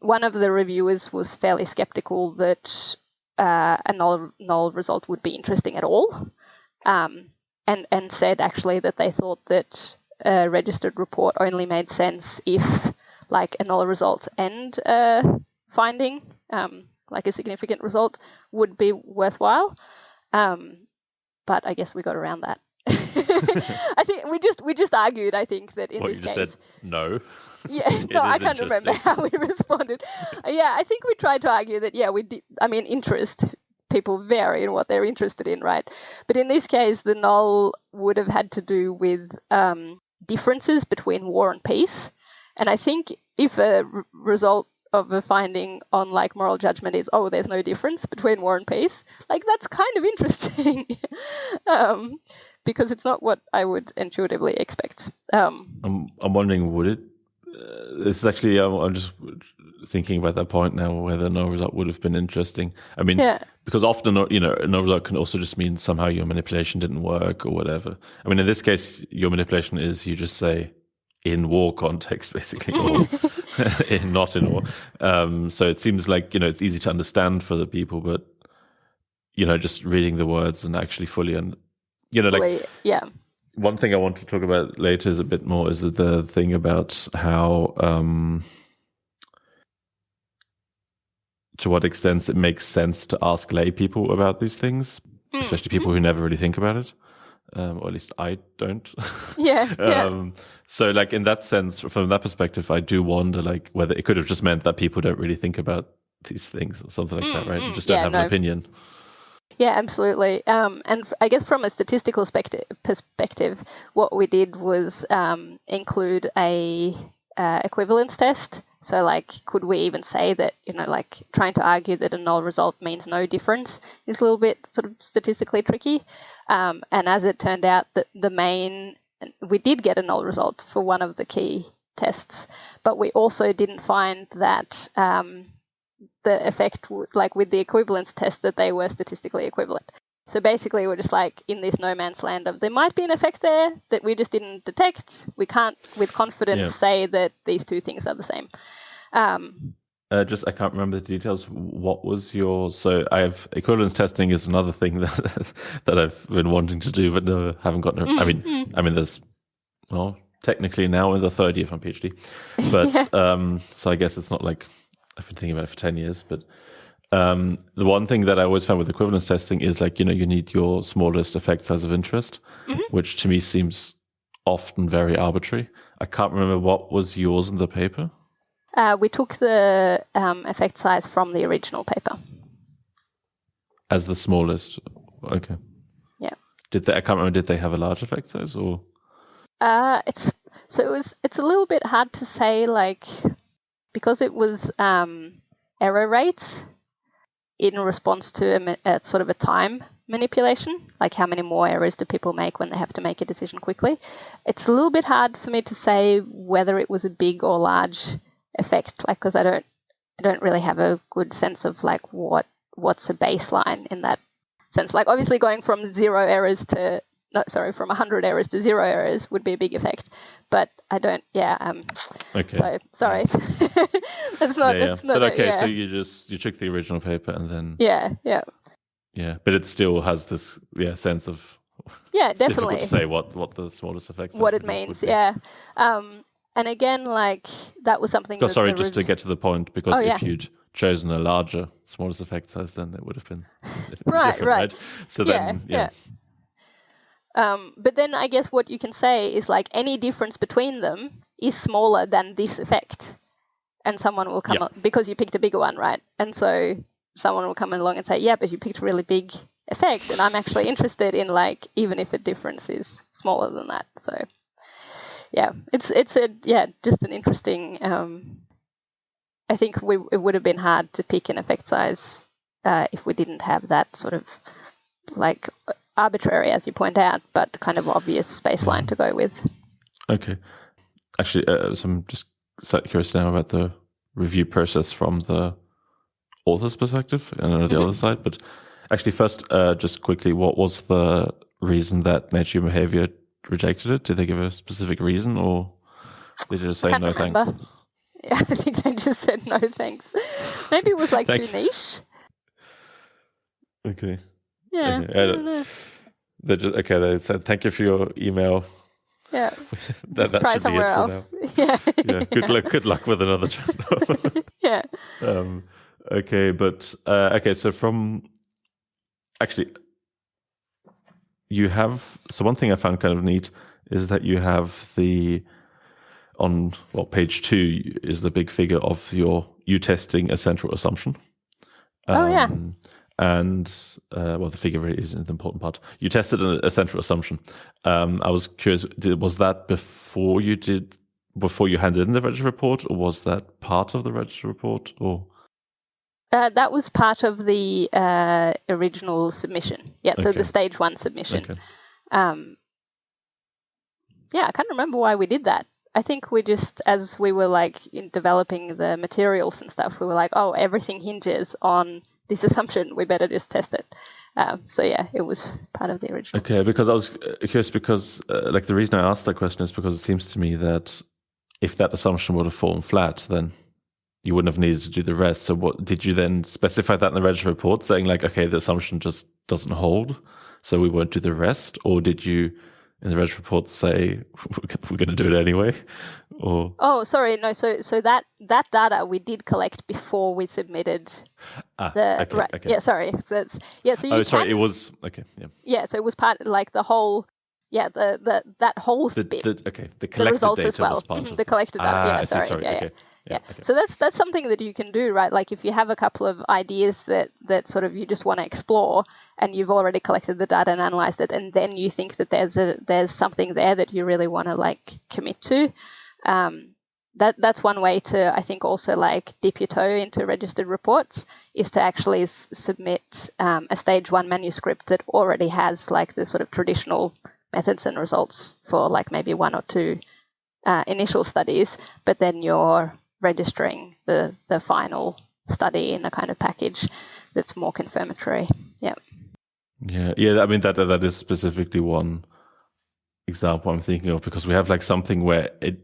one of the reviewers was fairly skeptical that a null result would be interesting at all, and said actually that they thought that a registered report only made sense if like a null result and finding, like a significant result, would be worthwhile. But I guess we got around that. I think we just argued, I think, that in this case... What, you just said no? Yeah, no, I can't remember how we responded. Yeah, I think we tried to argue that, we did. I mean, interest, people vary in what they're interested in, right? But in this case, the null would have had to do with differences between war and peace. And I think if a result of a finding on like moral judgment is, there's no difference between war and peace, like that's kind of interesting. Because it's not what I would intuitively expect. I'm wondering, would it? This is actually, I'm just thinking about that point now, whether no result would have been interesting. I mean, because often, no result can also just mean somehow your manipulation didn't work or whatever. I mean, in this case, your manipulation is you just say in war context, basically, or not in war. So it seems like, it's easy to understand for the people, but, just reading the words and actually fully one thing I want to talk about later is a bit more is the thing about how to what extent it makes sense to ask lay people about these things, especially people who never really think about it, or at least I don't. So like in that sense, from that perspective, I do wonder like whether it could have just meant that people don't really think about these things or something like that, right? You just don't have an opinion. Yeah, absolutely. And I guess from a statistical perspective, what we did was include a equivalence test. So, like, could we even say that, like trying to argue that a null result means no difference is a little bit sort of statistically tricky. And as it turned out, we did get a null result for one of the key tests, but we also didn't find that the effect, like with the equivalence test, that they were statistically equivalent. So basically, we're just like in this no man's land of there might be an effect there that we just didn't detect. We can't, with confidence, say that these two things are the same. I can't remember the details. What was so I have equivalence testing is another thing that I've been wanting to do, but no, haven't gotten. I mean, there's, technically now in the third year of my PhD, but so I guess it's not like I've been thinking about it for 10 years, but the one thing that I always found with equivalence testing is like, you need your smallest effect size of interest, which to me seems often very arbitrary. I can't remember what was yours in the paper. We took the effect size from the original paper. As the smallest? Okay. Yeah. I can't remember, did they have a large effect size or? It's a little bit hard to say, like, because it was error rates in response to a sort of a time manipulation, like how many more errors do people make when they have to make a decision quickly. It's a little bit hard for me to say whether it was a big or large effect, like, because I don't really have a good sense of like what's a baseline in that sense. Like, obviously going from 100 errors to 0 errors would be a big effect, but I don't. Okay. So sorry, that's not. Yeah. That's not. But okay, so you took the original paper and then. Yeah. But it still has this sense of. Yeah, it's definitely. Difficult to say what the smallest effects. What it means, yeah. And again, like that was something. Just to get to the point, because if you'd chosen a larger smallest effect size, then it would have been right. So then, but then I guess what you can say is like any difference between them is smaller than this effect, and someone will come up because you picked a bigger one, right? And so someone will come along and say, yeah, but you picked a really big effect, and I'm actually interested in like even if a difference is smaller than that. So it's just an interesting. I think it would have been hard to pick an effect size if we didn't have that sort of like arbitrary, as you point out, but kind of obvious baseline to go with. Okay. Actually, so I'm just curious now about the review process from the author's perspective and on the other side. But actually, first, just quickly, what was the reason that Nature and Behavior rejected it? Did they give a specific reason, or did they just say no thanks? I think they just said no thanks. Maybe it was like too niche. Okay. Yeah. Okay. I don't know. They said thank you for your email. Yeah. that should be it for now. Yeah. Good luck with another chapter. Yeah. Okay, but so from actually you have one thing I found kind of neat is that you have on page 2 is the big figure of you testing a central assumption. And the figure really isn't the important part. You tested a central assumption. I was curious, was that before you handed in the register report, or was that part of the register report, or? That was part of the original submission. Yeah, so the stage 1 submission. Okay. I can't remember why we did that. I think we just, as we were like in developing the materials and stuff, we were like, oh, everything hinges on this assumption. We better just test it. It was part of the original. Okay, because I was curious because the reason I asked that question is because it seems to me that if that assumption would have fallen flat, then you wouldn't have needed to do the rest. So what did you then specify that in the register report, saying like, okay, the assumption just doesn't hold, so we won't do the rest? Or did you in the register report say we're going to do it anyway? Or sorry, no. So that data we did collect before we submitted Okay. Yeah, sorry. So it was okay. Yeah. Yeah, so it was part like the whole. Yeah, that whole bit. The collected results data as well. Was part of the collected data. Sorry. Yeah. Okay. Yeah. Okay. So that's something that you can do, right? Like if you have a couple of ideas that sort of you just want to explore, and you've already collected the data and analyzed it, and then you think that there's something there that you really want to like commit to. That's one way to, I think, also like dip your toe into registered reports, is to actually submit a stage 1 manuscript that already has like the sort of traditional methods and results for like maybe 1 or 2 initial studies, but then you're registering the final study in a kind of package that's more confirmatory. Yeah. I mean that is specifically one example I'm thinking of, because we have like something where it,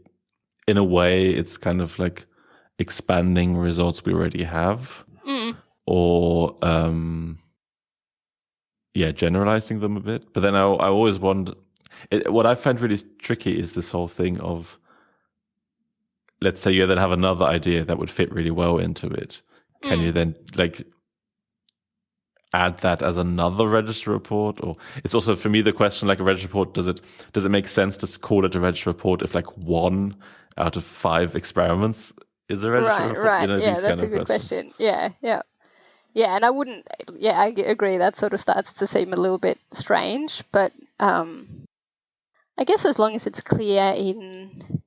in a way, it's kind of like expanding results we already have, or generalizing them a bit. But then I always wonder, what I find really tricky is this whole thing of, let's say you then have another idea that would fit really well into it. Can you then like add that as another register report? Or it's also, for me, the question, like a register report, does it make sense to call it a register report if like 1 out of 5 experiments is a register report? Right. That's a good question. Yeah. And I wouldn't. Yeah, I agree. That sort of starts to seem a little bit strange, but I guess as long as it's clear in,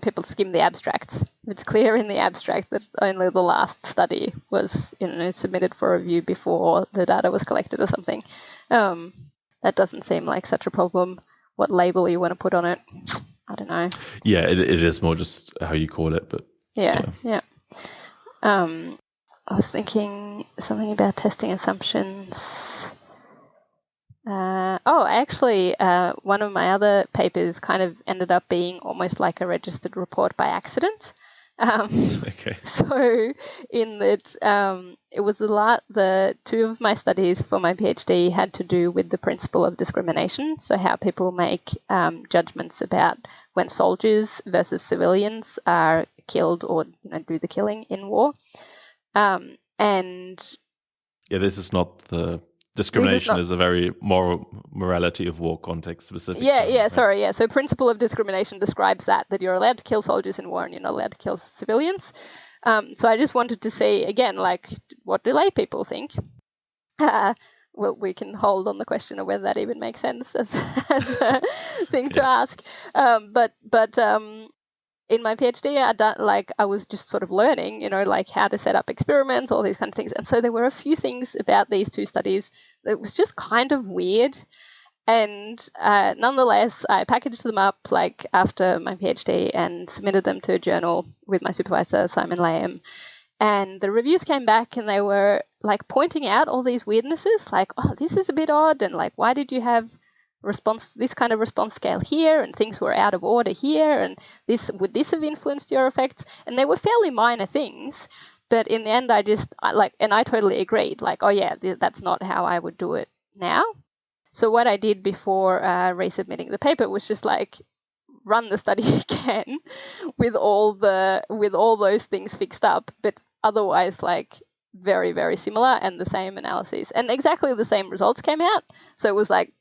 people skim the abstracts. If it's clear in the abstract that only the last study was, submitted for review before the data was collected or something, that doesn't seem like such a problem. What label you want to put on it, I don't know. Yeah, it is more just how you call it, but yeah. I was thinking something about testing assumptions. Actually, one of my other papers kind of ended up being almost like a registered report by accident. Okay. So in that, it was the 2 of my studies for my PhD had to do with the principle of discrimination. So how people make judgments about when soldiers versus civilians are killed or do the killing in war. This is not the discrimination is a very morality of war context specific. Sorry. So principle of discrimination describes that you're allowed to kill soldiers in war and you're not allowed to kill civilians. So I just wanted to say again, like, what do lay people think? Well, we can hold on the question of whether that even makes sense as a thing to ask. But in my PhD, I was just sort of learning, like how to set up experiments, all these kind of things. And so there were a few things about these 2 studies that was just kind of weird. And nonetheless, I packaged them up like after my PhD and submitted them to a journal with my supervisor, Simon Layham. And the reviews came back and they were like pointing out all these weirdnesses, like, oh, this is a bit odd. And like, why did you have this kind of response scale here, and things were out of order here, and would this have influenced your effects? And they were fairly minor things, but in the end, I totally agreed. Like, oh yeah, that's not how I would do it now. So what I did before resubmitting the paper was just like run the study again with all those things fixed up, but otherwise like very, very similar and the same analyses, and exactly the same results came out. So it was like,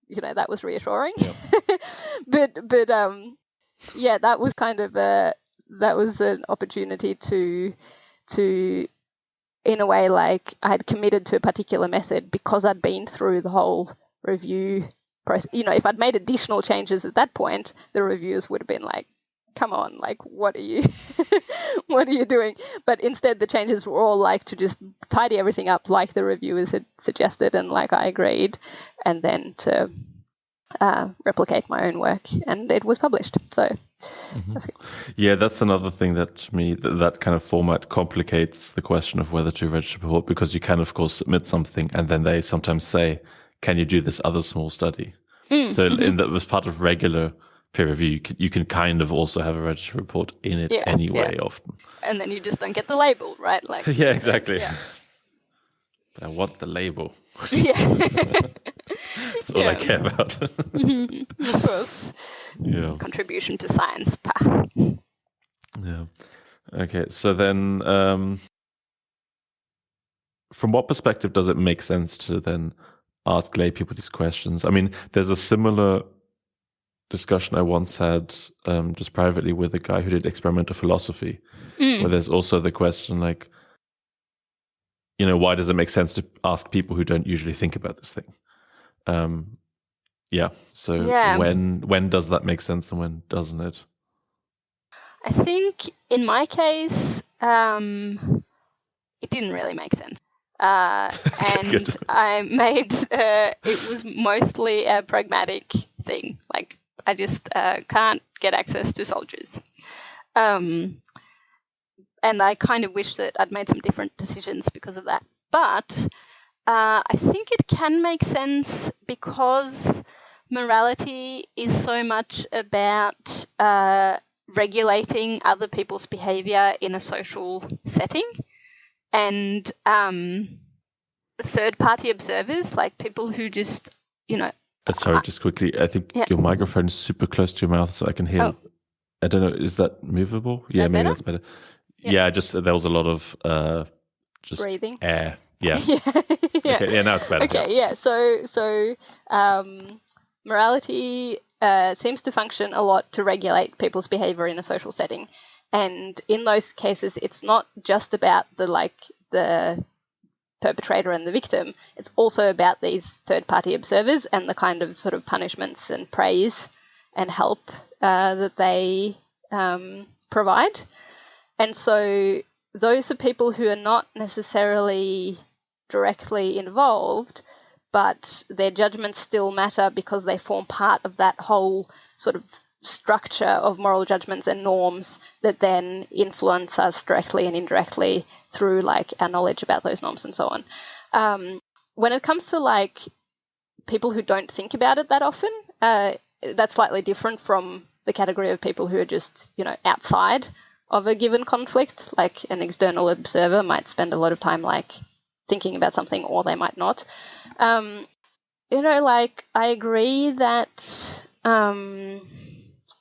that was reassuring. Yep. but yeah, that was kind of that was an opportunity to in a way, like I had committed to a particular method because I'd been through the whole review process. If I'd made additional changes at that point, the reviewers would have been like, come on, like, what are you doing? But instead the changes were all like to just tidy everything up like the reviewers had suggested and like I agreed, and then to replicate my own work, and it was published. So that's good. Yeah, that's another thing that to me, that kind of format complicates the question of whether to register a report, because you can of course submit something and then they sometimes say, can you do this other small study? So as part of regular peer review, you can kind of also have a registered report in it anyway, often. And then you just don't get the label, right? Like yeah, exactly. Yeah. But I want the label. Yeah. That's all I care about. Of course. Yeah. Contribution to science. Yeah. Okay, so then from what perspective does it make sense to then ask lay people these questions? I mean, there's a similar discussion I once had just privately with a guy who did experimental philosophy, where there's also the question like, why does it make sense to ask people who don't usually think about this thing? When does that make sense and when doesn't it? I think in my case, it didn't really make sense. And Good. I made it was mostly a pragmatic thing. Like I just can't get access to soldiers. And I kind of wish that I'd made some different decisions because of that. But I think it can make sense because morality is so much about regulating other people's behavior in a social setting. And third-party observers, like people who just, Sorry, just quickly. I think your microphone is super close to your mouth, so I can hear. Oh. I don't know. Is that movable? Maybe better? That's better. Yeah, just there was a lot of just breathing, air. Yeah. Yeah. Okay. Yeah, now it's better. Okay. Yeah. So morality seems to function a lot to regulate people's behavior in a social setting, and in those cases, it's not just about the perpetrator and the victim. It's also about these third-party observers and the kind of sort of punishments and praise and help that they provide. And so those are people who are not necessarily directly involved, but their judgments still matter because they form part of that whole sort of structure of moral judgments and norms that then influence us directly and indirectly through like our knowledge about those norms and so on. When it comes to like people who don't think about it that often, that's slightly different from the category of people who are just, outside of a given conflict. Like an external observer might spend a lot of time like thinking about something, or they might not. I agree that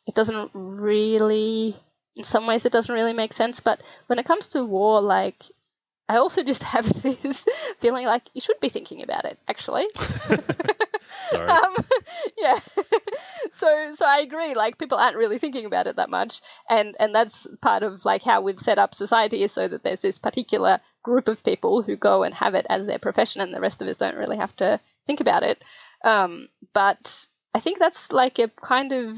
it doesn't really, in some ways it doesn't really make sense, but when it comes to war, like I also just have this feeling like you should be thinking about it, actually. Sorry. Yeah. So I agree, like people aren't really thinking about it that much, and that's part of like how we've set up society, is so that there's this particular group of people who go and have it as their profession, and the rest of us don't really have to think about it. But I think that's like a kind of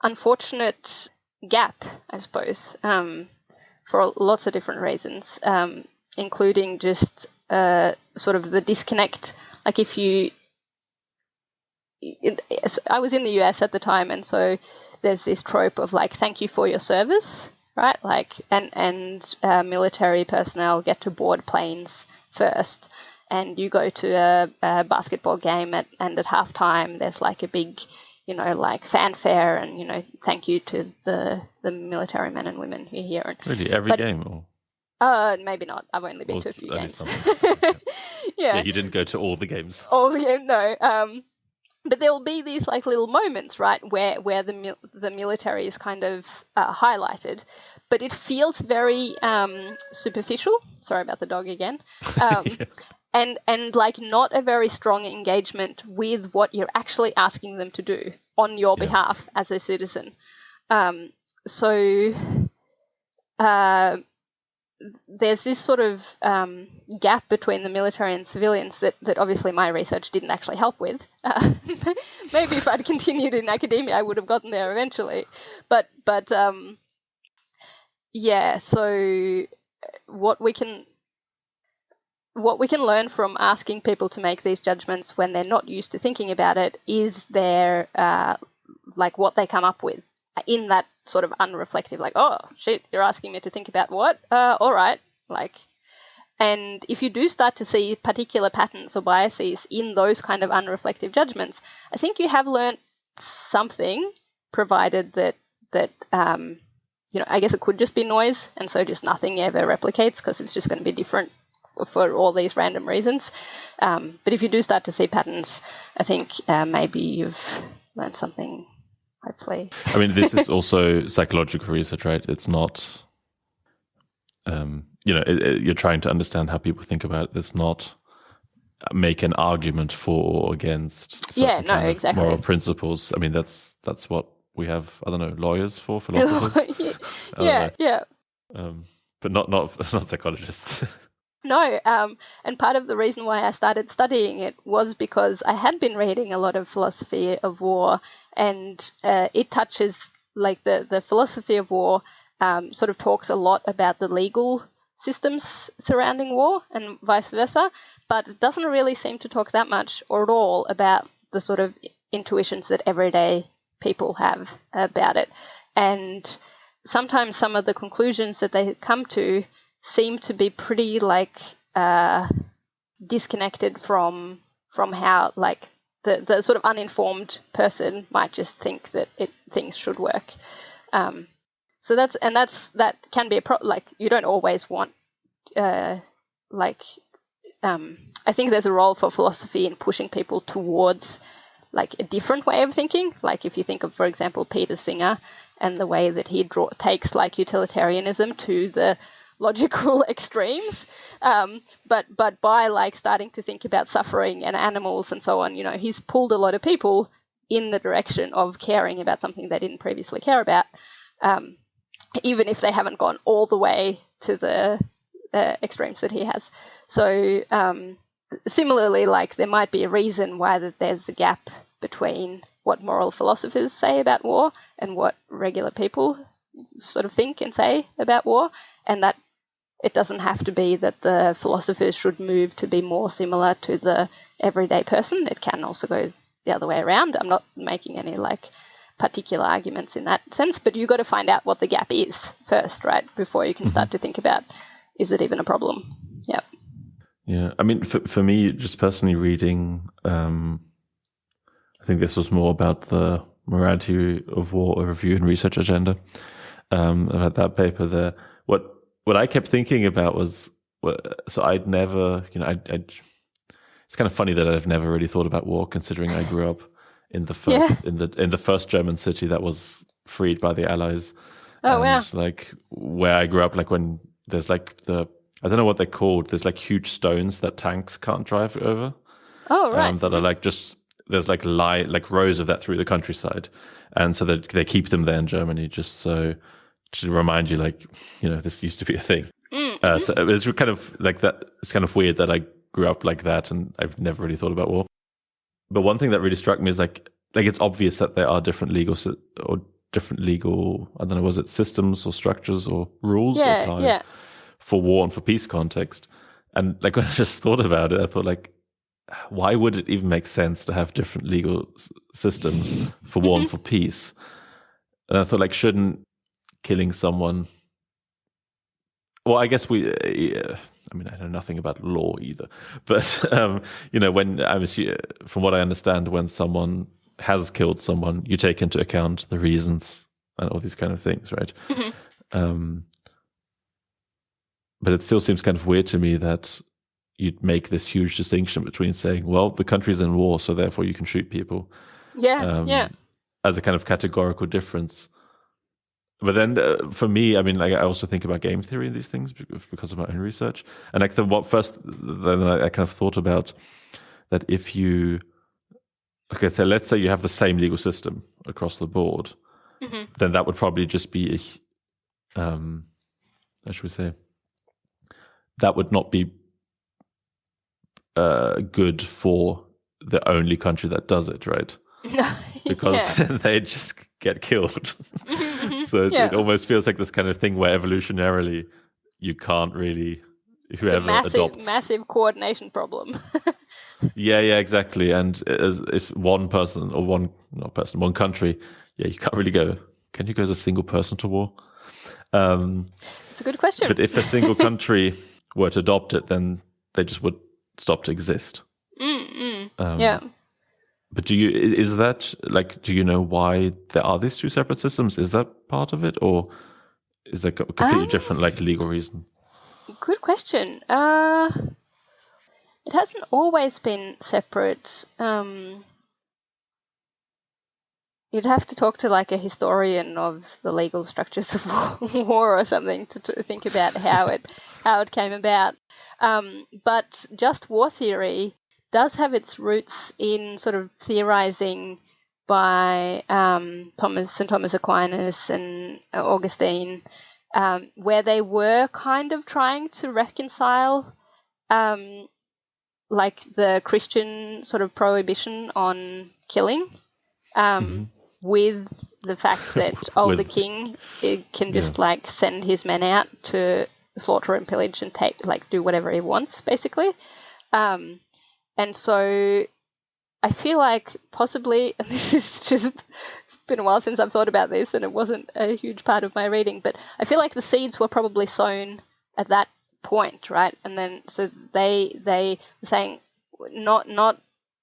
unfortunate gap, I suppose, for lots of different reasons, including just sort of the disconnect. Like I was in the US at the time, and so there's this trope of like, thank you for your service, right? Like, and military personnel get to board planes first. and you go to a basketball game and at halftime there's like a big, like fanfare and, thank you to the military men and women who are here. Really, every game? Or? Maybe not. I've only been to a few games. Yeah, you didn't go to all the games. No. But there will be these like little moments, right, where the military is kind of highlighted, but it feels very superficial. Sorry about the dog again. And like not a very strong engagement with what you're actually asking them to do on your behalf as a citizen. So there's this sort of gap between the military and civilians that obviously my research didn't actually help with. Maybe if I'd continued in academia, I would have gotten there eventually. But so what we can learn from asking people to make these judgments when they're not used to thinking about it is their like what they come up with in that sort of unreflective, like, oh shit, you're asking me to think about what? All right, like, and if you do start to see particular patterns or biases in those kind of unreflective judgments, I think you have learnt something, provided that I guess it could just be noise, and so just nothing ever replicates because it's just going to be different for all these random reasons. But if you do start to see patterns, I think maybe you've learned something. Hopefully. I mean, this is also psychological research, right? It's not, you're trying to understand how people think about it. It's not make an argument for or against exactly. moral principles. I mean, that's what we have, I don't know, lawyers for, philosophers. But not psychologists. No, and part of the reason why I started studying it was because I had been reading a lot of philosophy of war, and it touches, like the philosophy of war sort of talks a lot about the legal systems surrounding war and vice versa, but it doesn't really seem to talk that much or at all about the sort of intuitions that everyday people have about it. And sometimes some of the conclusions that they come to seem to be pretty like disconnected from how like the sort of uninformed person might just think that things should work. So that can be like you don't always want I think there's a role for philosophy in pushing people towards like a different way of thinking. Like if you think of, for example, Peter Singer and the way that he takes like utilitarianism to the logical extremes, but by like starting to think about suffering and animals and so on, he's pulled a lot of people in the direction of caring about something they didn't previously care about, even if they haven't gone all the way to the extremes that he has. So similarly, like there might be a reason why that there's a gap between what moral philosophers say about war and what regular people sort of think and say about war, and that it doesn't have to be that the philosophers should move to be more similar to the everyday person. It can also go the other way around. I'm not making any like particular arguments in that sense, but you've got to find out what the gap is first, right, before you can start to think about, is it even a problem? Yeah. Yeah. I mean, for me, just personally reading, I think this was more about the Morality of War, a review and research agenda. About that paper there. What I kept thinking about was, so I'd never, it's kind of funny that I've never really thought about war, considering I grew up in the first in the first German city that was freed by the Allies. Oh, wow. Like where I grew up, like when there's like I don't know what they're called. There's like huge stones that tanks can't drive over. Oh, right. That are like there's like rows of that through the countryside, and so they keep them there in Germany just so to remind you, like, this used to be a thing. Mm-hmm. So it's kind of like that. It's kind of weird that I grew up like that, and I've never really thought about war. But one thing that really struck me is like it's obvious that there are different legal, I don't know, was it systems or structures or rules applied for war and for peace context. And like when I just thought about it, I thought like, why would it even make sense to have different legal systems for war and for peace? And I thought like, shouldn't killing someone well, I guess we. I mean, I know nothing about law either, but when from what I understand, when someone has killed someone, you take into account the reasons and all these kind of things, right? Mm-hmm. But it still seems kind of weird to me that you'd make this huge distinction between saying, well, the country's in war, so therefore you can shoot people. Yeah. As a kind of categorical difference. But then for me, I mean, like, I also think about game theory in these things because of my own research. And like then I kind of thought about that if you, so let's say you have the same legal system across the board, mm-hmm. then that would probably just be, how should we say, that would not be good for the only country that does it, right? Because then they just get killed. So it almost feels like this kind of thing where evolutionarily you can't really, whoever adopts. Massive coordination problem. Yeah, exactly. And if one person or one country, you can't really go, can you go as a single person to war? It's a good question. But if a single country were to adopt it, then they just would stop to exist. Yeah. But do you know why there are these two separate systems? Is that part of it, or is there a completely different legal reason? Good question. It hasn't always been separate. You'd have to talk to like a historian of the legal structures of war or something to think about how it came about. But just war theory does have its roots in sort of theorizing by St. Thomas Aquinas and Augustine, where they were kind of trying to reconcile like the Christian sort of prohibition on killing with the fact that the king can just like send his men out to slaughter and pillage and do whatever he wants, basically. And so I feel like possibly, and this is just, it's been a while since I've thought about this and it wasn't a huge part of my reading, but I feel like the seeds were probably sown at that point, right? And then so they were saying not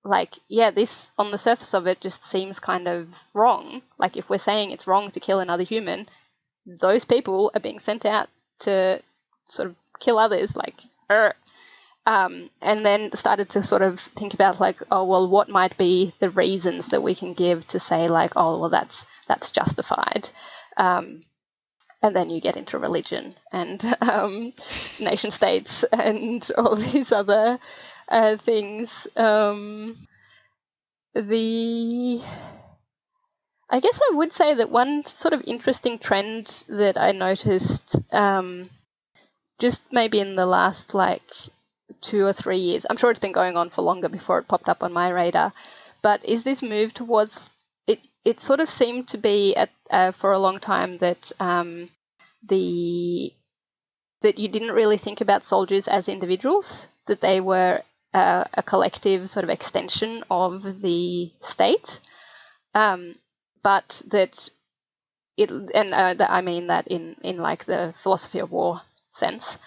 like, this on the surface of it just seems kind of wrong. Like if we're saying it's wrong to kill another human, those people are being sent out to sort of kill others, and then started to sort of think about what might be the reasons that we can give to say that's justified. And then you get into religion and nation states and all these other things. I guess I would say that one sort of interesting trend that I noticed just maybe in the last 2 or 3 years, I'm sure it's been going on for longer before it popped up on my radar, but is this move towards it? It sort of seemed to be for a long time that that you didn't really think about soldiers as individuals, that they were a collective sort of extension of the state, but that I mean that in like the philosophy of war sense,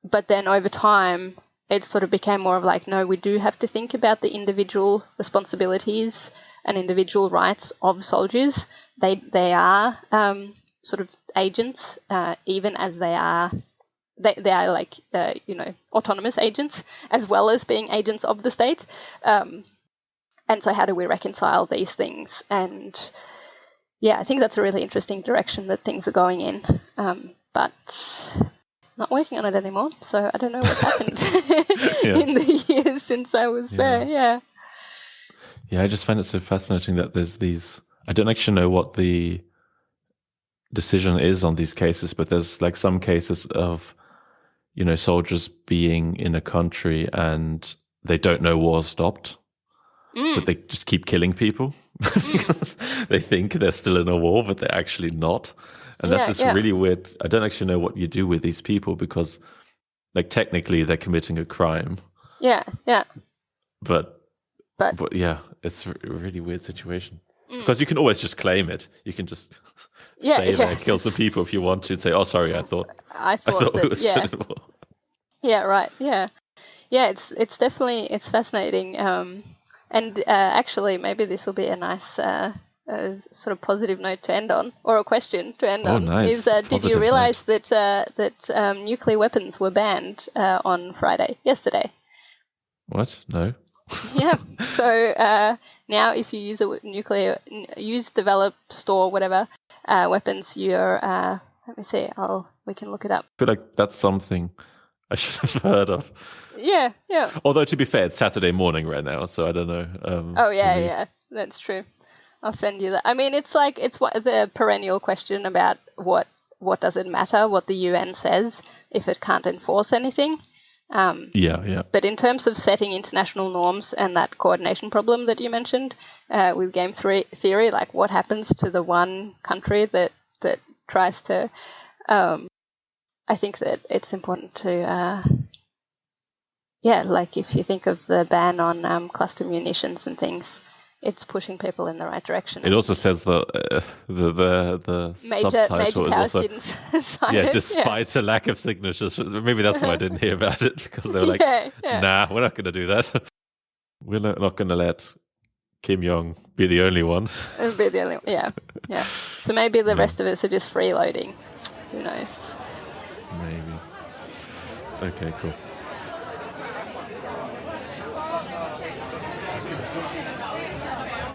but then over time it sort of became more of no, we do have to think about the individual responsibilities and individual rights of soldiers. They are sort of agents, even as they are autonomous agents, as well as being agents of the state. And so how do we reconcile these things? And I think that's a really interesting direction that things are going in. But not working on it anymore, so I don't know what's happened in the years since I was there. Yeah, I just find it so fascinating that there's these. I don't actually know what the decision is on these cases, but there's some cases of soldiers being in a country and they don't know war's stopped, but they just keep killing people because they think they're still in a war, but they're actually not. And that's just really weird. I don't actually know what you do with these people because, technically they're committing a crime. Yeah. But yeah, it's a really weird situation. Because you can always just claim it. You can just stay there, kill some people if you want to, and say, "Oh, sorry, I thought that, it was suitable." Yeah, right. Yeah. It's definitely fascinating. And actually, maybe this will be a nice sort of positive note to end on, or a question to end on. Nice. Is did you realize that nuclear weapons were banned on Friday, yesterday? What? No. Yeah. So now, if you use, develop, store, whatever weapons, you're. Let me see. We can look it up. I feel like that's something I should have heard of. Yeah. Although, to be fair, it's Saturday morning right now, so I don't know. Yeah, that's true. I'll send you that. I mean, it's the perennial question about what does it matter what the UN says if it can't enforce anything. Yeah. But in terms of setting international norms and that coordination problem that you mentioned with game theory, like what happens to the one country that tries to, I think that it's important to, like if you think of the ban on cluster munitions and things, it's pushing people in the right direction. It also says the subtitle is also didn't sign it. Despite a lack of signatures. Maybe that's why I didn't hear about it, because they were like, nah, we're not going to do that. We're not going to let Kim Jong be the only one. Be the only one. Yeah. So maybe the rest of us are just freeloading. Who knows? Maybe. Okay, cool.